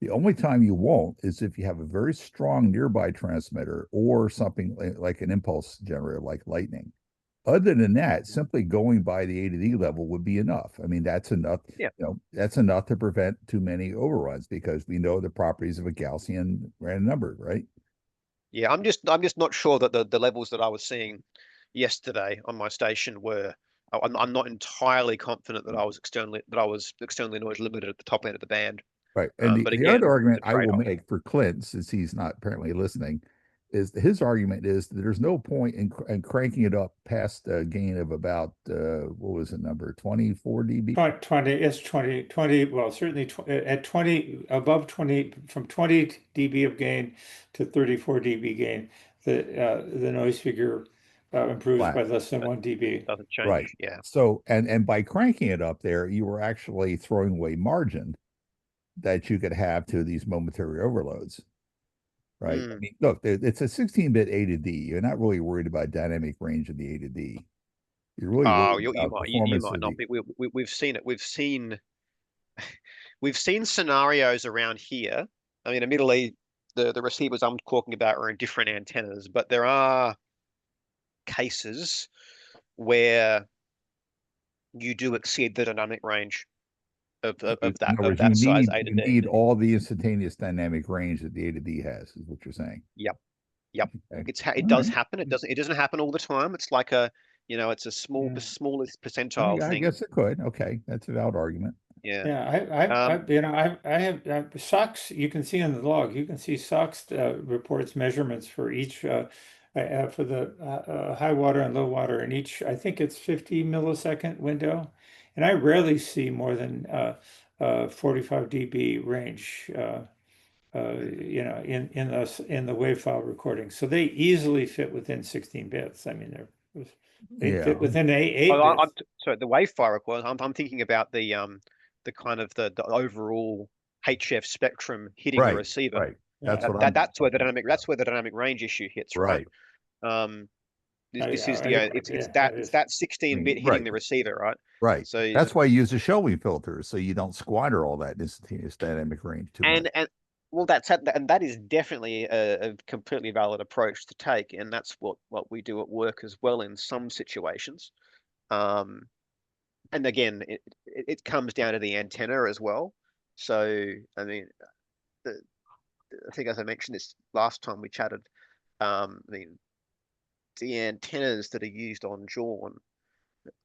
Speaker 3: The only time you won't is if you have a very strong nearby transmitter or something like an impulse generator like lightning. Other than that, simply going by the A to D level would be enough. I mean, that's enough.
Speaker 7: Yeah.
Speaker 3: That's enough to prevent too many overruns because we know the properties of a Gaussian random number, right?
Speaker 7: Yeah, I'm just not sure that the levels that I was seeing yesterday on my station were. I'm not entirely confident that I was externally noise limited at the top end of the band.
Speaker 3: Right. And
Speaker 7: but
Speaker 3: the
Speaker 7: again,
Speaker 3: other argument
Speaker 7: it's a
Speaker 3: I will
Speaker 7: trade-off.
Speaker 3: make for Clint, since he's not apparently listening, is his argument is that there's no point in cranking it up past a gain of about what was the number, 24 dB?
Speaker 10: 20, it's 20, well, certainly at 20, above 20, from 20 dB of gain to 34 dB gain, the noise figure improves
Speaker 3: Flat.
Speaker 10: by less than 1 dB.
Speaker 7: Doesn't change.
Speaker 3: Right.
Speaker 7: Yeah.
Speaker 3: So, and by cranking it up there, you were actually throwing away margin that you could have to these momentary overloads. Right. I mean, look, it's a 16-bit A to D. You're not really worried about dynamic range of the A to D. You're really worried about
Speaker 7: you might not be. We've seen it. We've seen scenarios around here. I mean, admittedly, the receivers I'm talking about are in different antennas, but there are cases where you do exceed the dynamic range of that size A to D.
Speaker 3: You need all the instantaneous dynamic range that the A to D has, is what you're saying.
Speaker 7: Yep.
Speaker 3: Okay.
Speaker 7: It does happen. It doesn't happen all the time. It's like it's a smallest percentile
Speaker 3: I
Speaker 7: thing.
Speaker 3: guess it could. Okay, that's a valid argument.
Speaker 7: Yeah.
Speaker 10: Yeah, I have SOX. You can see in the log. You can see SOX reports measurements for each for the high water and low water in each. I think it's 50 millisecond window, and I rarely see more than 45 dB range. In the WAV file recording, so they easily fit within 16 bits. I mean, they fit within eight bits.
Speaker 7: So the WAV file record. I'm thinking about the kind of the overall HF spectrum hitting the
Speaker 3: Right,
Speaker 7: receiver.
Speaker 3: right. That's
Speaker 10: Yeah.
Speaker 3: what I'm
Speaker 7: That's where the
Speaker 3: talking
Speaker 7: dynamic
Speaker 3: about.
Speaker 7: that's where the dynamic range issue hits, right?
Speaker 3: Right.
Speaker 7: This is
Speaker 10: Yeah,
Speaker 7: it's that 16-bit hitting
Speaker 3: Right,
Speaker 7: the receiver, right?
Speaker 3: right.
Speaker 7: So
Speaker 3: That's why you use a shelving filter, so you don't squander all that instantaneous dynamic range too much.
Speaker 7: and well, and that is definitely a completely valid approach to take, and that's what we do at work as well in some situations. And again, it comes down to the antenna as well. So I mean, I think as I mentioned this last time we chatted, I mean, the antennas that are used on Jawn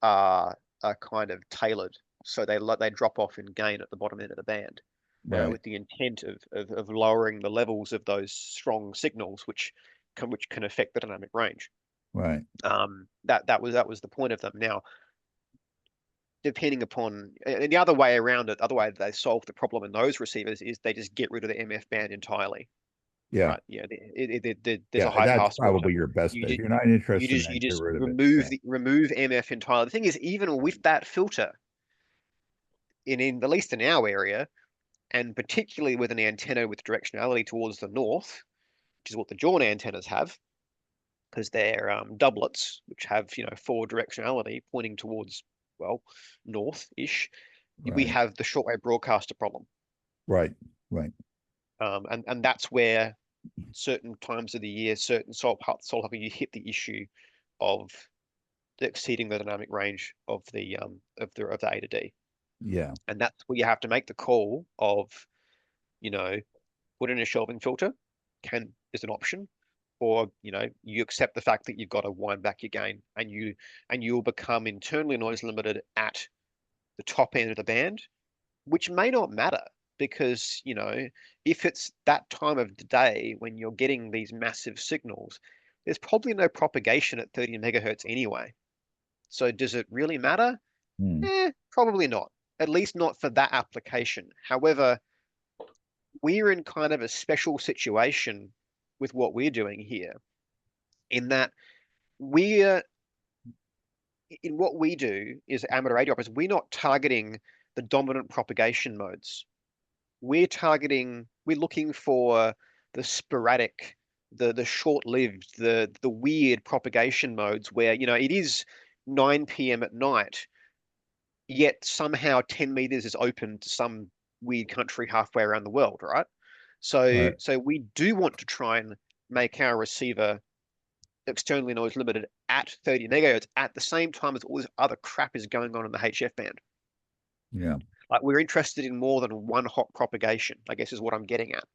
Speaker 7: are kind of tailored, so they drop off in gain at the bottom end of the band,
Speaker 3: Right,
Speaker 7: with the intent of lowering the levels of those strong signals, which can affect the dynamic range.
Speaker 3: right.
Speaker 7: That was the point of them. Now, depending upon and the other way around it, other way they solve the problem in those receivers is they just get rid of the MF band entirely.
Speaker 3: Yeah.
Speaker 7: Right? Yeah, there's
Speaker 3: Yeah,
Speaker 7: a high
Speaker 3: that's
Speaker 7: pass filter.
Speaker 3: probably your best bet.
Speaker 7: You
Speaker 3: If you're not interested in
Speaker 7: you
Speaker 3: that, get
Speaker 7: just
Speaker 3: rid of it.
Speaker 7: remove
Speaker 3: Yeah.
Speaker 7: remove MF entirely. The thing is, even with that filter, in at least in our area, and particularly with an antenna with directionality towards the north, which is what the Jawn antennas have, because they're doublets, which have 4 directionality pointing towards, well, north-ish. We
Speaker 3: Right,
Speaker 7: have the shortwave broadcaster problem,
Speaker 3: right, right.
Speaker 7: and that's where certain times of the year, certain solar you hit the issue of exceeding the dynamic range of the A to D,
Speaker 3: Yeah,
Speaker 7: and that's where you have to make the call of, put in a shelving filter is an option, or you accept the fact that you've got to wind back your gain, and you'll become internally noise limited at the top end of the band, which may not matter because if it's that time of the day when you're getting these massive signals, there's probably no propagation at 30 megahertz anyway. So does it really matter?
Speaker 3: Hmm.
Speaker 7: Probably not. At least not for that application. However, we're in kind of a special situation with what we're doing here, in that we're in what we do is amateur radio operators. We're not targeting the dominant propagation modes. We're looking for the sporadic, the short-lived, the weird propagation modes where it is 9 p.m. at night, yet somehow 10 meters is open to some weird country halfway around the world, right? So
Speaker 3: Right.
Speaker 7: so we do want to try and make our receiver externally noise limited at 30 megahertz at the same time as all this other crap is going on in the HF band.
Speaker 3: Yeah.
Speaker 7: Like, we're interested in more than one hot propagation, I guess is what I'm getting at.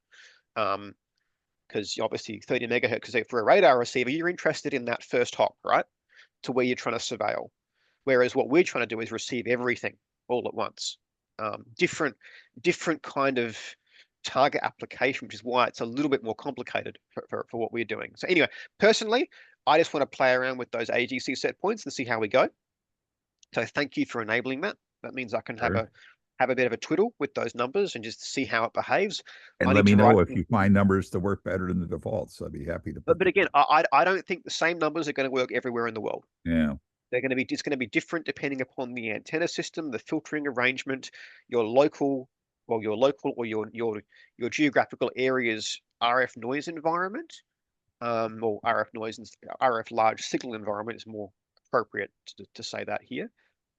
Speaker 7: Because obviously 30 megahertz, because for a radar receiver, you're interested in that first hop, right? To where you're trying to surveil. Whereas what we're trying to do is receive everything all at once. Different kind of target application, which is why it's a little bit more complicated for what we're doing. So anyway, personally, I just want to play around with those AGC set points and see how we go. So thank you for enabling that. That means I can have
Speaker 3: Sure.
Speaker 7: a bit of a twiddle with those numbers and just see how it behaves.
Speaker 3: And
Speaker 7: I
Speaker 3: let
Speaker 7: need
Speaker 3: me
Speaker 7: to write
Speaker 3: know if you find numbers to work better than the defaults. I'd be happy to put
Speaker 7: but again, I don't think the same numbers are going to work everywhere in the world.
Speaker 3: Yeah.
Speaker 7: It's going to be different depending upon the antenna system, the filtering arrangement, your local or your geographical area's RF noise environment, or RF noise and RF large signal environment is more appropriate to say that here.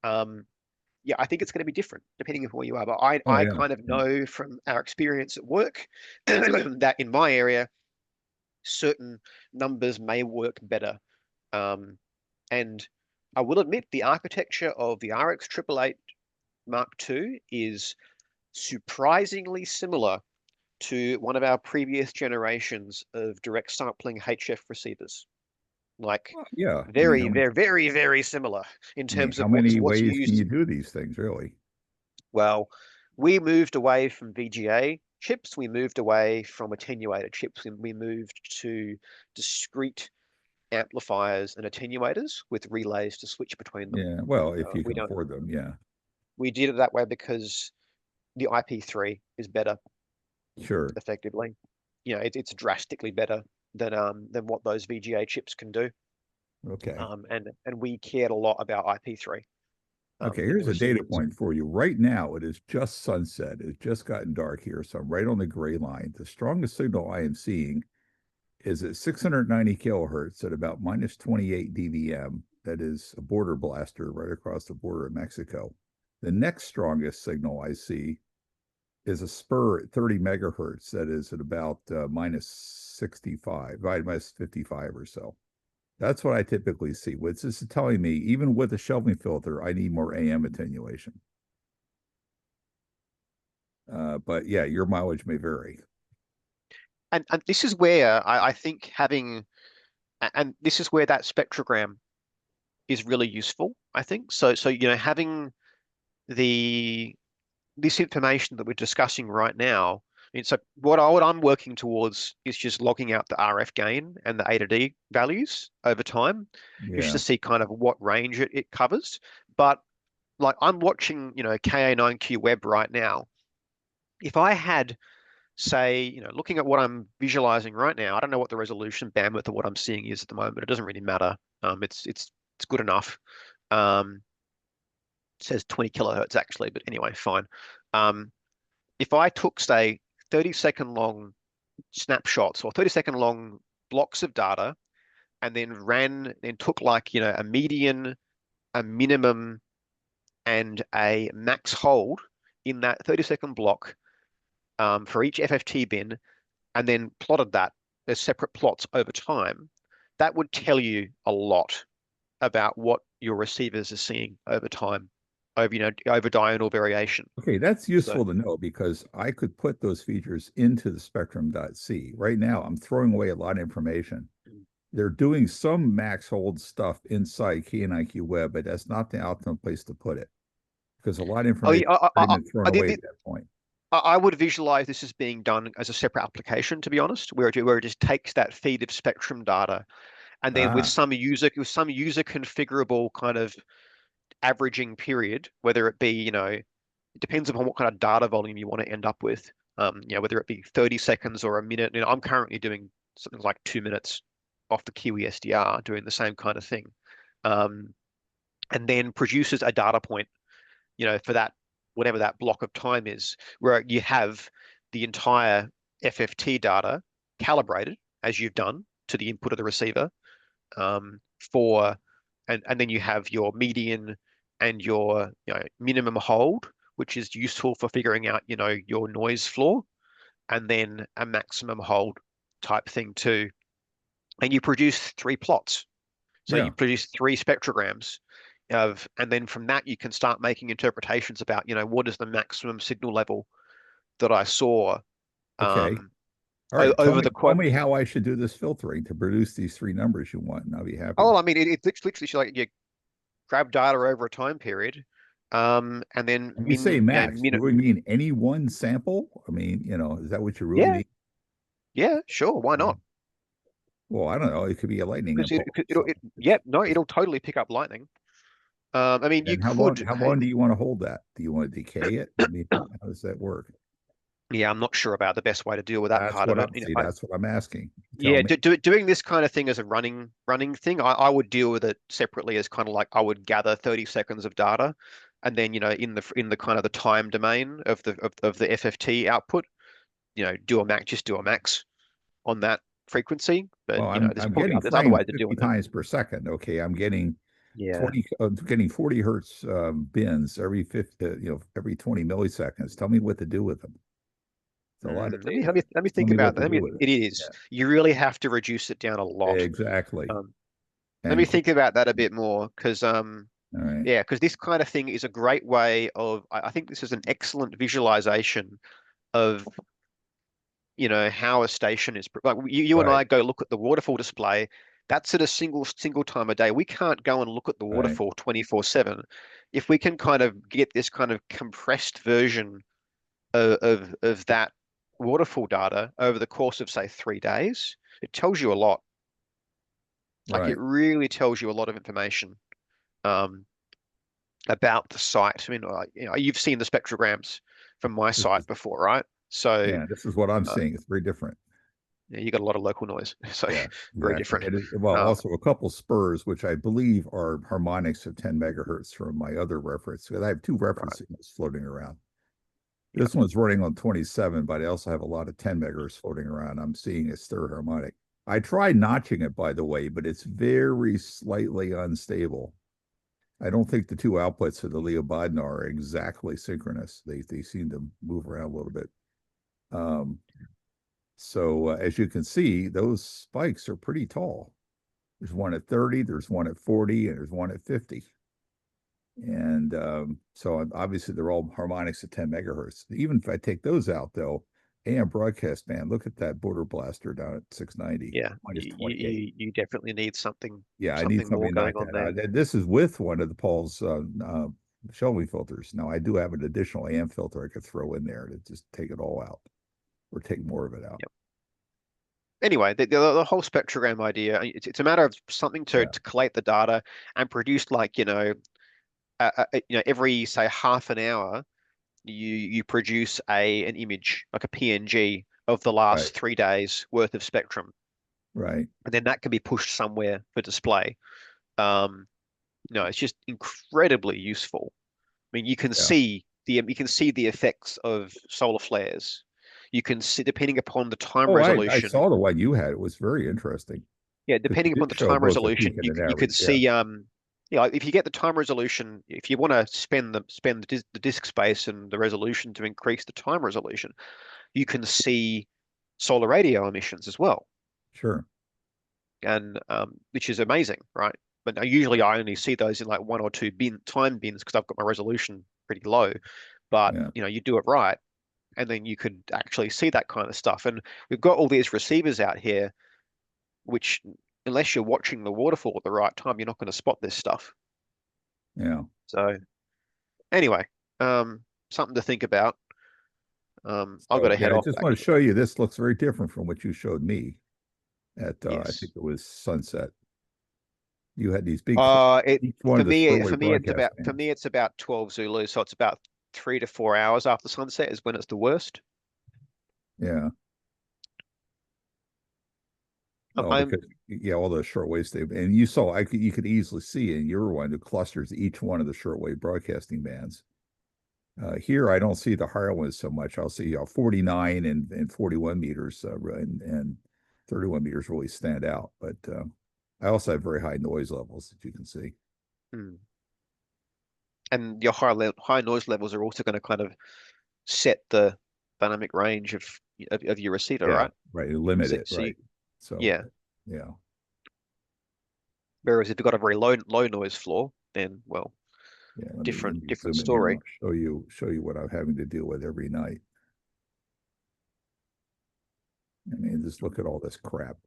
Speaker 7: Yeah, I think it's going to be different depending on where you are. But
Speaker 3: Oh,
Speaker 7: I
Speaker 3: yeah.
Speaker 7: kind of
Speaker 3: Yeah.
Speaker 7: know from our experience at work that in my area, certain numbers may work better. And I will admit the architecture of the RX 888 Mark II is surprisingly similar to one of our previous generations of direct sampling HF receivers. Like,
Speaker 3: Well, yeah. I mean,
Speaker 7: very, very, very, very similar in terms
Speaker 3: how
Speaker 7: of
Speaker 3: many
Speaker 7: what's
Speaker 3: ways can
Speaker 7: used.
Speaker 3: you do these things, really?
Speaker 7: Well, we moved away from VGA chips. We moved away from attenuated chips. We moved to discrete amplifiers and attenuators with relays to switch between them.
Speaker 3: Yeah. Well, if you
Speaker 7: We
Speaker 3: can
Speaker 7: don't.
Speaker 3: afford them, yeah.
Speaker 7: We did it that way because the IP3 is better,
Speaker 3: Sure.
Speaker 7: effectively. It's drastically better than what those VGA chips can do.
Speaker 3: Okay.
Speaker 7: And we cared a lot about IP3.
Speaker 3: Okay,
Speaker 6: that
Speaker 3: here's
Speaker 6: we're
Speaker 3: a data
Speaker 6: seeing.
Speaker 3: point for you. Right now, it is just sunset. It's just gotten dark here, so I'm right on the gray line. The strongest signal I am seeing is at 690 kilohertz at about minus 28 dBm. That is a border blaster right across the border of Mexico. The next strongest signal I see is a spur at 30 megahertz that is at about minus 65, minus 55 or so. That's what I typically see. Which is telling me, even with a shelving filter, I need more AM attenuation. But yeah, your mileage may vary.
Speaker 7: And this is where I think and this is where that spectrogram is really useful, I think. So having this information that we're discussing right now. So what I'm working towards is just logging out the RF gain and the A to D values over time, just
Speaker 3: Yeah.
Speaker 7: to see kind of what range it covers. But like I'm watching, KA9Q web right now. If I had, say, looking at what I'm visualizing right now, I don't know what the resolution bandwidth of what I'm seeing is at the moment. It doesn't really matter. It's good enough. It says 20 kilohertz actually, but anyway, fine. If I took, say, 30-second long snapshots or 30-second long blocks of data and then took like, a median, a minimum, and a max hold in that 30-second block for each FFT bin, and then plotted that as separate plots over time, that would tell you a lot about what your receivers are seeing over time, over diurnal variation.
Speaker 3: Okay, that's
Speaker 7: So
Speaker 3: useful to know because I could put those features into the spectrum.c. Right now, I'm throwing away a lot of information. They're doing some max hold stuff inside KNIQ Web, but that's not the optimal place to put it because a lot of
Speaker 7: oh,
Speaker 3: information
Speaker 7: yeah,
Speaker 3: has already been thrown away at that point.
Speaker 7: I would visualize this as being done as a separate application, to be honest, where it just takes that feed of spectrum data and then with
Speaker 3: Ah,
Speaker 7: some user configurable kind of averaging period, whether it be, it depends upon what kind of data volume you want to end up with. Whether it be 30 seconds or a minute. I'm currently doing something like 2 minutes off the Kiwi SDR, doing the same kind of thing. And then produces a data point, for that, whatever that block of time is, where you have the entire FFT data calibrated as you've done to the input of the receiver, and then you have your median and your minimum hold, which is useful for figuring out your noise floor, and then a maximum hold type thing too. And you produce 3 plots. So
Speaker 3: yeah.
Speaker 7: you produce 3 spectrograms and then from that you can start making interpretations about, what is the maximum signal level that I saw
Speaker 3: Okay. All right.
Speaker 7: over the
Speaker 3: Tell me how I should do this filtering to produce these 3 numbers you want, and I'll be happy.
Speaker 7: Oh, I mean, it's literally like you grab data over a time period, and then
Speaker 3: When you say max, do we mean any one sample? I mean, is that what you really mean?
Speaker 7: Yeah, sure, why not?
Speaker 3: Well, I don't know. It could be a lightning
Speaker 7: Because
Speaker 3: impulse.
Speaker 7: it'll totally pick up lightning. I mean, you
Speaker 3: And how long do you want to hold that? Do you want to decay it? I mean, how does that work?
Speaker 7: Yeah, I'm not sure about the best way to deal with that part of it.
Speaker 3: That's what I'm asking.
Speaker 7: Yeah, doing this kind of thing as a running thing, I would deal with it separately as kind of like I would gather 30 seconds of data, and then in the kind of the time domain of the FFT output, do a max on that frequency. But
Speaker 3: Well, I'm getting
Speaker 7: there's other
Speaker 3: frames
Speaker 7: ways of
Speaker 3: 50
Speaker 7: dealing with it.
Speaker 3: times per second. Okay, I'm getting
Speaker 7: Yeah.
Speaker 3: 40 hertz bins every 20 milliseconds. Tell me what to do with them. It's a lot of data.
Speaker 7: Let me think
Speaker 3: Tell me
Speaker 7: about
Speaker 3: what to
Speaker 7: that.
Speaker 3: do with
Speaker 7: It is.
Speaker 3: Yeah.
Speaker 7: You really have to reduce it down a lot.
Speaker 3: Exactly.
Speaker 7: Let me think about that a bit more because
Speaker 3: all right.
Speaker 7: yeah, because this kind of thing is a great way of. I think this is an excellent visualization of how a station is like. You and I go look at the waterfall display. That's at a single time a day. We can't go and look at the waterfall 24/7. If we can kind of get this kind of compressed version of that waterfall data over the course of, say, 3 days, it tells you a lot. Like it really tells you a lot of information about the site. I mean, you've seen the spectrograms from my site before, right? So
Speaker 3: yeah, this is what I'm seeing. It's very different.
Speaker 7: Yeah, you got a lot of local noise, so
Speaker 3: Yeah,
Speaker 7: very
Speaker 3: exactly.
Speaker 7: different.
Speaker 3: Well,
Speaker 7: Um,
Speaker 3: also a couple spurs, which I believe are harmonics of 10 megahertz from my other reference. Because I have two reference signals floating around.
Speaker 7: Yep.
Speaker 3: This one's running on 27, but I also have a lot of 10 megahertz floating around. I'm seeing a stir harmonic. I tried notching it, by the way, but it's very slightly unstable. I don't think the two outputs of the Leobodna are exactly synchronous. They seem to move around a little bit. So as you can see, those spikes are pretty tall. There's one at 30, there's one at 40, and there's one at 50. And so obviously they're all harmonics at 10 megahertz. Even if I take those out, though, AM broadcast band, look at that border blaster down at 690,
Speaker 7: Yeah,
Speaker 3: minus 28.
Speaker 7: you definitely need something
Speaker 3: Yeah, I need
Speaker 7: more
Speaker 3: something to
Speaker 7: going
Speaker 3: knock
Speaker 7: on
Speaker 3: that
Speaker 7: there.
Speaker 3: out. And this is with one of the Paul's Shelby filters. Now, I do have an additional AM filter I could throw in there to just take it all out or take more of it out.
Speaker 7: Yep. Anyway, the whole spectrogram idea, it's a matter of something
Speaker 3: Yeah.
Speaker 7: to collate the data and produce, like, every, say, half an hour, you produce an image, like a PNG of the
Speaker 3: Right,
Speaker 7: last 3 days worth of spectrum,
Speaker 3: right.
Speaker 7: and then that can be pushed somewhere for display. Um, it's just incredibly useful. I mean,
Speaker 3: Yeah.
Speaker 7: you can see the effects of solar flares. You can see, depending upon the time
Speaker 3: Oh, I
Speaker 7: resolution.
Speaker 3: saw the one you had. It was very interesting
Speaker 7: Yeah,
Speaker 3: because you
Speaker 7: depending upon
Speaker 3: did
Speaker 7: the
Speaker 3: show
Speaker 7: time
Speaker 3: both a peak
Speaker 7: resolution,
Speaker 3: and
Speaker 7: you
Speaker 3: an
Speaker 7: you could
Speaker 3: average. Yeah,
Speaker 7: see like, if you get the time resolution, if you want to spend the disk space and the resolution to increase the time resolution, you can see solar radio emissions as well,
Speaker 3: sure.
Speaker 7: and which is amazing, right? But now usually I only see those in like one or two time bins because I've got my resolution pretty low. But
Speaker 3: Yeah,
Speaker 7: you do it right, and then you could actually see that kind of stuff. And we've got all these receivers out here, which, unless you're watching the waterfall at the right time, you're not going to spot this stuff.
Speaker 3: yeah.
Speaker 7: So anyway, something to think about. I've got
Speaker 3: So
Speaker 7: to
Speaker 3: yeah,
Speaker 7: head
Speaker 3: I
Speaker 7: off
Speaker 3: just want to
Speaker 7: actually.
Speaker 3: show you this looks very different from what you showed me at I
Speaker 7: Yes.
Speaker 3: think it was Sunset. You had these big clusters,
Speaker 7: It
Speaker 3: each one
Speaker 7: for
Speaker 3: of the
Speaker 7: me
Speaker 3: shortwave broadcast bands.
Speaker 7: it's about 12 Zulu, so it's about 3 to 4 hours after sunset is when it's the worst.
Speaker 3: Yeah. Oh,
Speaker 7: I'm
Speaker 3: because yeah, all the shortwave stuff, and you saw you could easily see in your one the clusters each one of the shortwave broadcasting bands. Here, I don't see the higher ones so much. I'll see 49 and 41 meters and 31 meters really stand out. But I also have very high noise levels that you can see.
Speaker 7: hmm. And your high noise levels are also going to kind of set the dynamic range of your receiver,
Speaker 3: Yeah,
Speaker 7: right?
Speaker 3: right. Limit
Speaker 7: So,
Speaker 3: it,
Speaker 7: so you,
Speaker 3: right. So
Speaker 7: yeah.
Speaker 3: yeah,
Speaker 7: Whereas if you've got a very low noise floor, then, well,
Speaker 3: yeah. Let me
Speaker 7: different
Speaker 3: zoom in here and
Speaker 7: story.
Speaker 3: I'll show you what I'm having to deal with every night. I mean, just look at all this crap.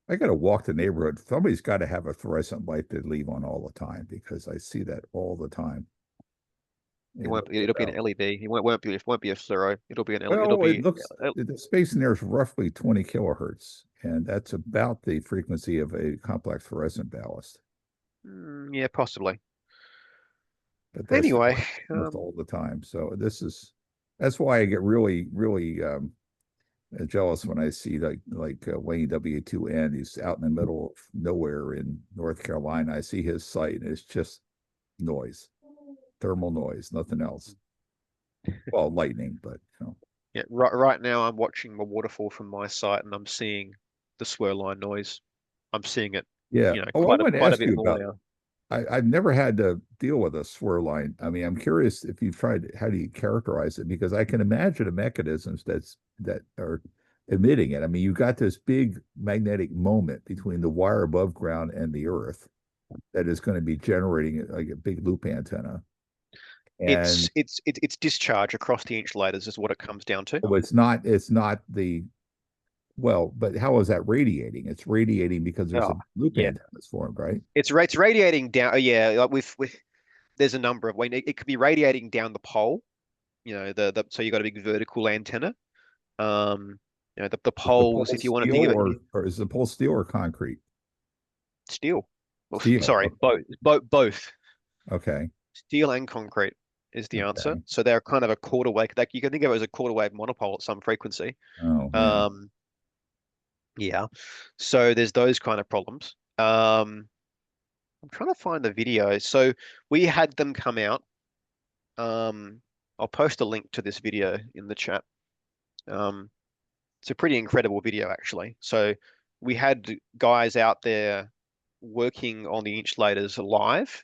Speaker 3: I got to walk the neighborhood. Somebody's got to have a fluorescent light to leave on all the time because I see that all the time.
Speaker 7: It'll be an LED. It won't be a fluoro. It'll be an L. It'll
Speaker 3: Well, it
Speaker 7: be
Speaker 3: looks the space in there is roughly 20 kilohertz, and that's about the frequency of a complex fluorescent ballast.
Speaker 7: yeah, possibly.
Speaker 3: But that's
Speaker 7: Anyway,
Speaker 3: almost all the time. So that's why I get really jealous when I see like Wayne W2N. He's out in the middle of nowhere in North Carolina. I see his site, and it's just noise, thermal noise, nothing else. Well, lightning, but
Speaker 7: yeah, right now I'm watching the waterfall from my site, and I'm seeing the swirl line noise. I'm seeing it,
Speaker 3: yeah. Oh, I want to
Speaker 7: quite a
Speaker 3: ask
Speaker 7: bit
Speaker 3: you
Speaker 7: more
Speaker 3: about.
Speaker 7: now.
Speaker 3: I've never had to deal with a swirl line. I mean, I'm curious if you've tried, how do you characterize it? Because I can imagine the mechanisms that are emitting it. I mean, you've got this big magnetic moment between the wire above ground and the earth that is going to be generating like a big loop antenna. And
Speaker 7: It's discharge across the insulators is what it comes down to.
Speaker 3: oh, it's not the well, but how is that radiating? It's radiating because there's a
Speaker 7: Oh,
Speaker 3: loop
Speaker 7: yeah.
Speaker 3: antenna that's formed, right?
Speaker 7: It's radiating down. Yeah, like with there's a number of ways. It could be radiating down the pole. So you got a big vertical antenna. The
Speaker 3: Is the
Speaker 7: poles,
Speaker 3: pole
Speaker 7: if you want to
Speaker 3: steel
Speaker 7: think of it,
Speaker 3: or is the pole steel or concrete?
Speaker 7: steel. Well,
Speaker 3: Steel.
Speaker 7: sorry, both.
Speaker 3: Okay.
Speaker 7: Steel and concrete is the answer.
Speaker 3: Okay.
Speaker 7: So they're kind of a quarter wave. Like, you can think of it as a quarter wave monopole at some frequency.
Speaker 3: Oh man.
Speaker 7: Um, Yeah. So there's those kind of problems. I'm trying to find the video. So we had them come out. I'll post a link to this video in the chat. It's a pretty incredible video, actually. So we had guys out there working on the insulators live.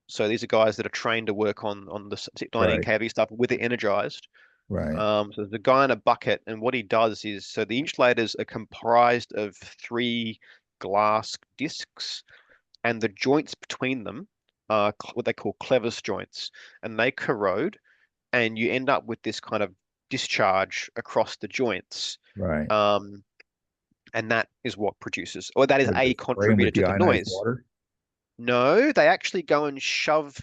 Speaker 7: So these are guys that are trained to work on the 19
Speaker 3: Right.
Speaker 7: kV stuff with it energized.
Speaker 3: Right.
Speaker 7: So there's a guy in a bucket, and what he does is, so the insulators are comprised of 3 glass discs, and the joints between them are what they call clevis joints, and they corrode, and you end up with this kind of discharge across the joints.
Speaker 3: Right.
Speaker 7: And that is what produces, or that is
Speaker 3: What,
Speaker 7: a
Speaker 3: just spray 'em
Speaker 7: contributor
Speaker 3: with
Speaker 7: to the
Speaker 3: deionized
Speaker 7: noise.
Speaker 3: water?
Speaker 7: No, they actually go and shove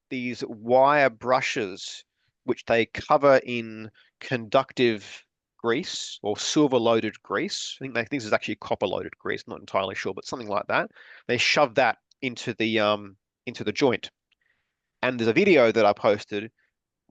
Speaker 7: these wire brushes, which they cover in conductive grease or silver loaded grease. I think this is actually copper loaded grease, not entirely sure, but something like that. They shove that into the joint. And there's a video that I posted.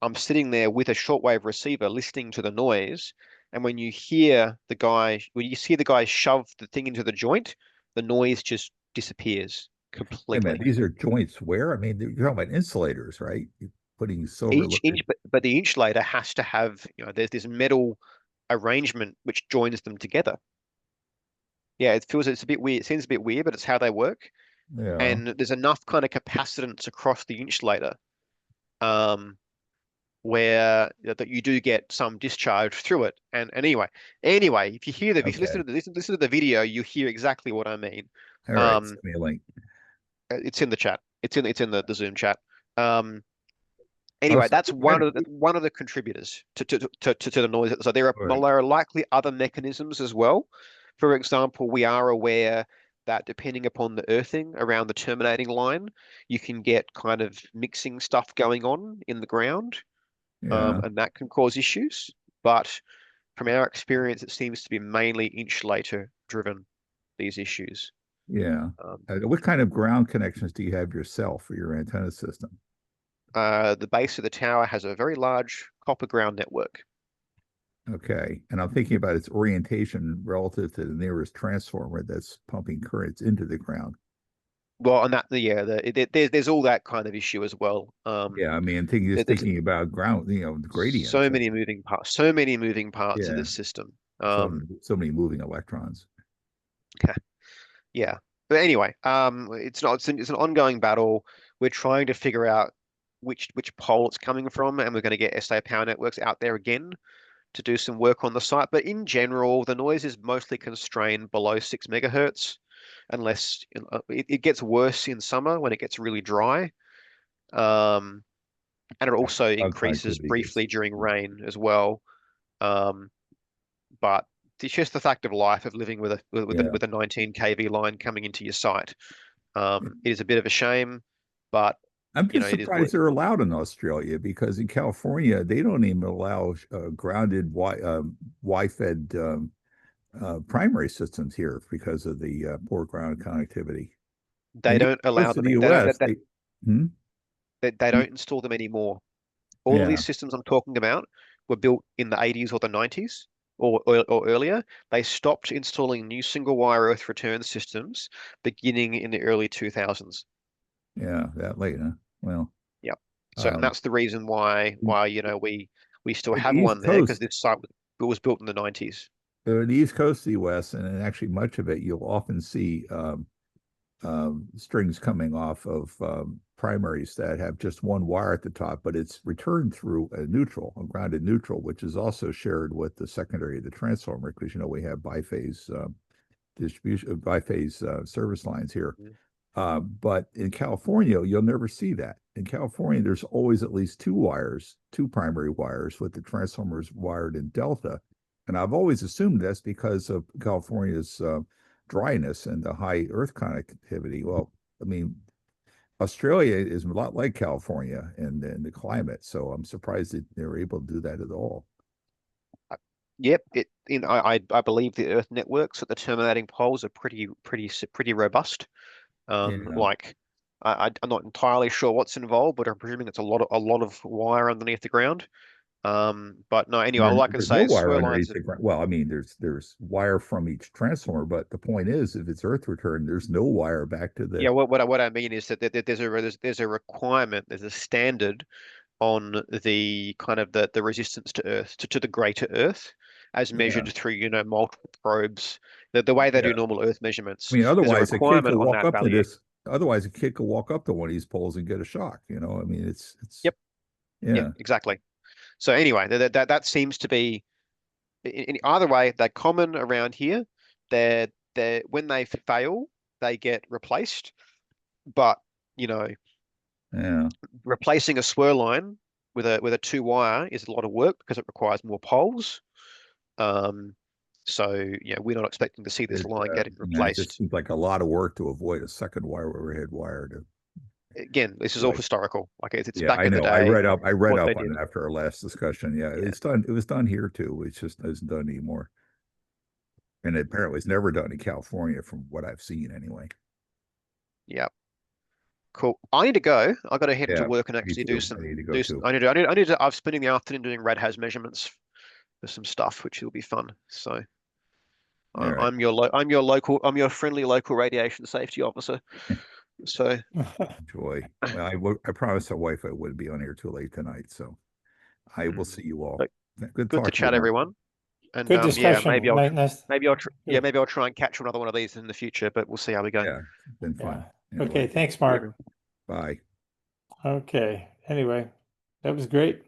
Speaker 7: I'm sitting there with a shortwave receiver listening to the noise. And when you hear the guy shove the thing into the joint, the noise just disappears
Speaker 3: Wait a minute,
Speaker 7: completely.
Speaker 3: these are joints where? I mean, you're talking about insulators, right? You're putting silver
Speaker 7: Each inch,
Speaker 3: loaded.
Speaker 7: but the insulator has to have, there's this metal arrangement which joins them together. Yeah, it's a bit weird. It seems a bit weird, but it's how they work.
Speaker 3: Yeah.
Speaker 7: And there's enough kind of capacitance across the insulator, where that you do get some discharge through it. And anyway, if you
Speaker 3: Okay.
Speaker 7: listen to the video, you hear exactly what I mean.
Speaker 3: All right.
Speaker 7: Um,
Speaker 3: Send me a link.
Speaker 7: it's in the chat. It's in the Zoom chat. Um,
Speaker 3: Oh,
Speaker 7: Anyway,
Speaker 3: so
Speaker 7: that's one of the contributors to the noise. So
Speaker 3: right.
Speaker 7: there are likely other mechanisms as well. For example, we are aware that depending upon the earthing around the terminating line, you can get kind of mixing stuff going on in the ground,
Speaker 3: Yeah.
Speaker 7: and that can cause issues. But from our experience, it seems to be mainly insulator driven, these issues.
Speaker 3: Yeah.
Speaker 7: Um,
Speaker 3: What kind of ground connections do you have yourself for your antenna system?
Speaker 7: the base of the tower has a very large copper ground network.
Speaker 3: Okay. And I'm thinking about its orientation relative to the nearest transformer that's pumping currents into the ground.
Speaker 7: Well, and there's all that kind of issue as well.
Speaker 3: Yeah, I mean,
Speaker 7: There's
Speaker 3: thinking about ground, the gradients.
Speaker 7: so many moving parts to
Speaker 3: Yeah.
Speaker 7: this system.
Speaker 3: So many moving electrons.
Speaker 7: Okay, yeah. But anyway, it's an ongoing battle. We're trying to figure out which pole it's coming from, and we're going to get SA Power Networks out there again to do some work on the site. But in general, the noise is mostly constrained below 6 megahertz, unless it gets worse in summer when it gets really dry. Um, and it also
Speaker 3: Ground
Speaker 7: increases
Speaker 3: connectivity
Speaker 7: briefly
Speaker 3: gets.
Speaker 7: during rain as well. But it's just the fact of life of living with
Speaker 3: Yeah.
Speaker 7: a 19 kV line coming into your site. It is a bit of a shame, but
Speaker 3: I'm just
Speaker 7: it is what.
Speaker 3: surprised they're allowed in Australia because in California they don't even allow grounded Y-fed primary systems here because of the poor ground connectivity.
Speaker 7: They
Speaker 3: And
Speaker 7: don't allow
Speaker 3: most of
Speaker 7: them.
Speaker 3: the U.S. Hmm?
Speaker 7: They don't install them anymore. All of
Speaker 3: Yeah,
Speaker 7: these systems I'm talking about were built in the 80s or the 90s or earlier. They stopped installing new single wire earth return systems beginning in the early 2000s.
Speaker 3: yeah, that late, huh? Well,
Speaker 7: Yep. So, and
Speaker 3: um,
Speaker 7: that's the reason why we still
Speaker 3: in the
Speaker 7: have
Speaker 3: East
Speaker 7: one there, because
Speaker 3: Coast,
Speaker 7: this site was built in the 90s.
Speaker 3: the East Coast of the U.S. and actually much of it, you'll often see strings coming off of primaries that have just one wire at the top, but it's returned through a grounded neutral, which is also shared with the secondary of the transformer because we have biphase service lines here.
Speaker 7: Mhm.
Speaker 3: But in California, you'll never see that. In California, there's always at least two primary wires with the transformers wired in delta. And I've always assumed that's because of California's dryness and the high earth connectivity. Well, I mean, Australia is a lot like California and the climate. So I'm surprised that they were able to do that at all.
Speaker 7: Yep. I believe the Earth networks at the terminating poles are pretty robust.
Speaker 3: Yeah.
Speaker 7: Like I'm not entirely sure what's involved, but I'm presuming it's a lot of wire underneath the ground. But no, anyway, all I can
Speaker 3: There's
Speaker 7: say
Speaker 3: no
Speaker 7: is
Speaker 3: wire
Speaker 7: sewer
Speaker 3: underneath
Speaker 7: lines.
Speaker 3: the ground. Well, I mean, there's wire from each transformer, but the point is, if it's earth return, there's no wire back to the.
Speaker 7: Yeah, what I mean is that there's a requirement, there's a standard on the kind of the resistance to Earth to the greater Earth, as
Speaker 3: Yeah,
Speaker 7: measured through multiple probes. The way they
Speaker 3: yeah.
Speaker 7: do normal Earth
Speaker 3: I
Speaker 7: measurements,
Speaker 3: mean,
Speaker 7: there's a
Speaker 3: otherwise a kid
Speaker 7: requirement
Speaker 3: could
Speaker 7: on
Speaker 3: walk
Speaker 7: that
Speaker 3: up to
Speaker 7: value.
Speaker 3: this. Otherwise, a kid could walk up to one of these poles and get a shock. You know, I mean, it's
Speaker 7: Yep.
Speaker 3: yeah.
Speaker 7: Yep, exactly. So anyway, that seems to be in either way, they're common around here. They're when they fail, they get replaced. But
Speaker 3: Yeah.
Speaker 7: replacing a swirl line with a two wire is a lot of work because it requires more poles. So we're not expecting to see this line getting
Speaker 3: Yeah, it just
Speaker 7: replaced.
Speaker 3: seems like a lot of work to avoid a second wire overhead wire to.
Speaker 7: Again, this is all historical. Like it's
Speaker 3: Yeah,
Speaker 7: back
Speaker 3: I
Speaker 7: in the
Speaker 3: know. I
Speaker 7: day
Speaker 3: read up
Speaker 7: what they
Speaker 3: on
Speaker 7: did.
Speaker 3: it after our last discussion. Yeah,
Speaker 7: Yeah.
Speaker 3: it's done. It was done here too. It's just isn't done anymore. And apparently it's never done in California from what I've seen anyway.
Speaker 7: Yeah. Cool. I need to go. I got to head into
Speaker 3: Yeah,
Speaker 7: work and
Speaker 3: me
Speaker 7: actually
Speaker 3: too.
Speaker 7: do
Speaker 3: I
Speaker 7: some
Speaker 3: need to go
Speaker 7: do some,
Speaker 3: too.
Speaker 7: I need to I'm spending the afternoon doing rad has measurements for some stuff, which will be fun. So
Speaker 3: All right.
Speaker 7: I'm your friendly local radiation safety officer. So
Speaker 3: Enjoy. Well, I promised my wife I wouldn't be on here too late tonight, so I will see you all.
Speaker 7: but
Speaker 3: Good
Speaker 7: good to
Speaker 3: talk to you,
Speaker 7: chat,
Speaker 3: Mark.
Speaker 7: everyone. And
Speaker 10: Good
Speaker 7: yeah,
Speaker 10: discussion. Nice.
Speaker 7: maybe I'll try and catch another one of these in the future, but we'll see how we go.
Speaker 3: Yeah, it's been fun.
Speaker 10: Yeah. Okay,
Speaker 3: Anyway,
Speaker 10: thanks, Mark.
Speaker 3: bye.
Speaker 10: Okay. Anyway, that was great.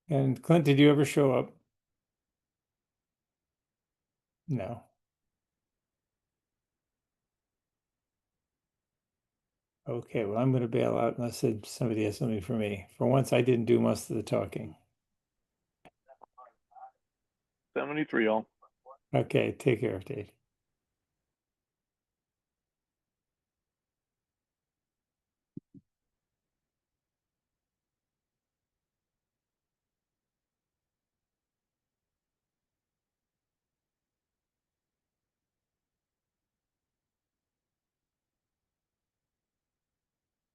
Speaker 10: And Clint, did you ever show up? No. Okay, well, I'm going to bail out unless somebody has something for me. For once, I didn't do most of the talking.
Speaker 11: 73 all.
Speaker 10: Okay, take care, Dave.